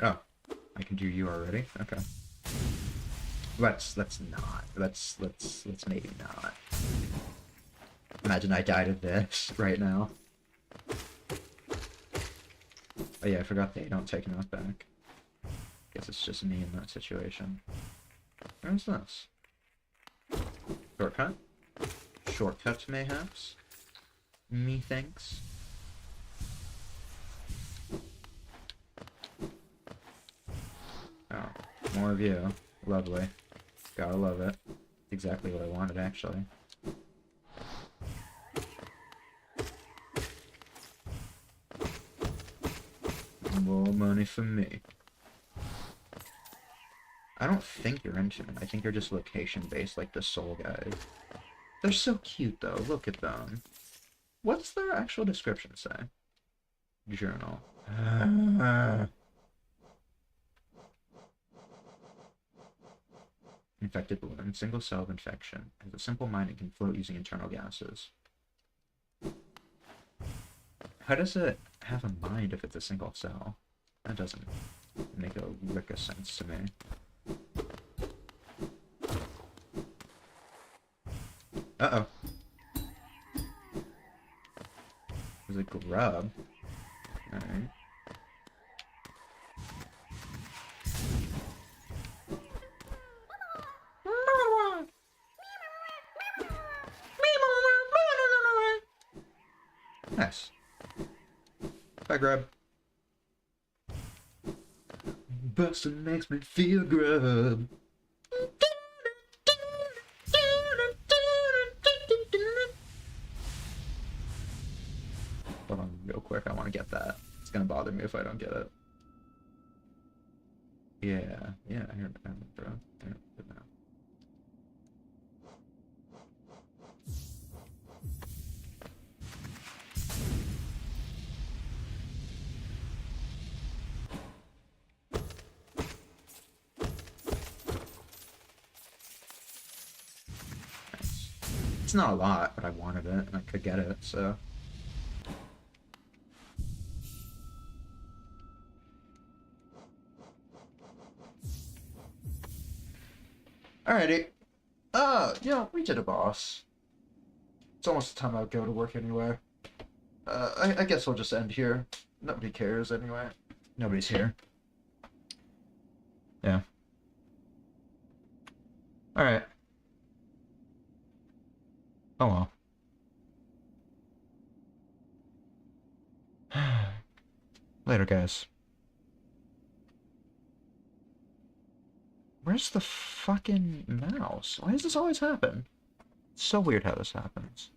Oh, I can do you already? Okay. Let's not. Let's maybe not. Imagine I died of this right now. Oh yeah, I forgot they don't take enough back. Guess it's just me in that situation. Where's this? Shortcut? Shortcut, mayhaps? Methinks? Oh, more of you. Lovely. Gotta love it. Exactly what I wanted, actually. More money for me. I don't think you're infinite. I think you're just location-based, like the soul guys. They're so cute, though. Look at them. What's their actual description say? Journal. Infected balloon. Single cell of infection. Has a simple mind and can float using internal gases. How does it have a mind if it's a single cell? That doesn't make a lick of sense to me. Uh-oh. There's a grub. Alright. Nice. Bye, grub. Bustin' makes me feel grub. Hold on real quick, I want to get that. It's gonna bother me if I don't get it. Yeah, I heard that, bro. I heard it now. Nice. It's not a lot, but I wanted it, and I could get it, so... Alrighty. Yeah, we did a boss. It's almost the time I'd go to work anyway. I guess we'll just end here. Nobody cares anyway. Nobody's here. Yeah. Alright. Oh well. Later, guys. Where's the fucking mouse? Why does this always happen? It's so weird how this happens.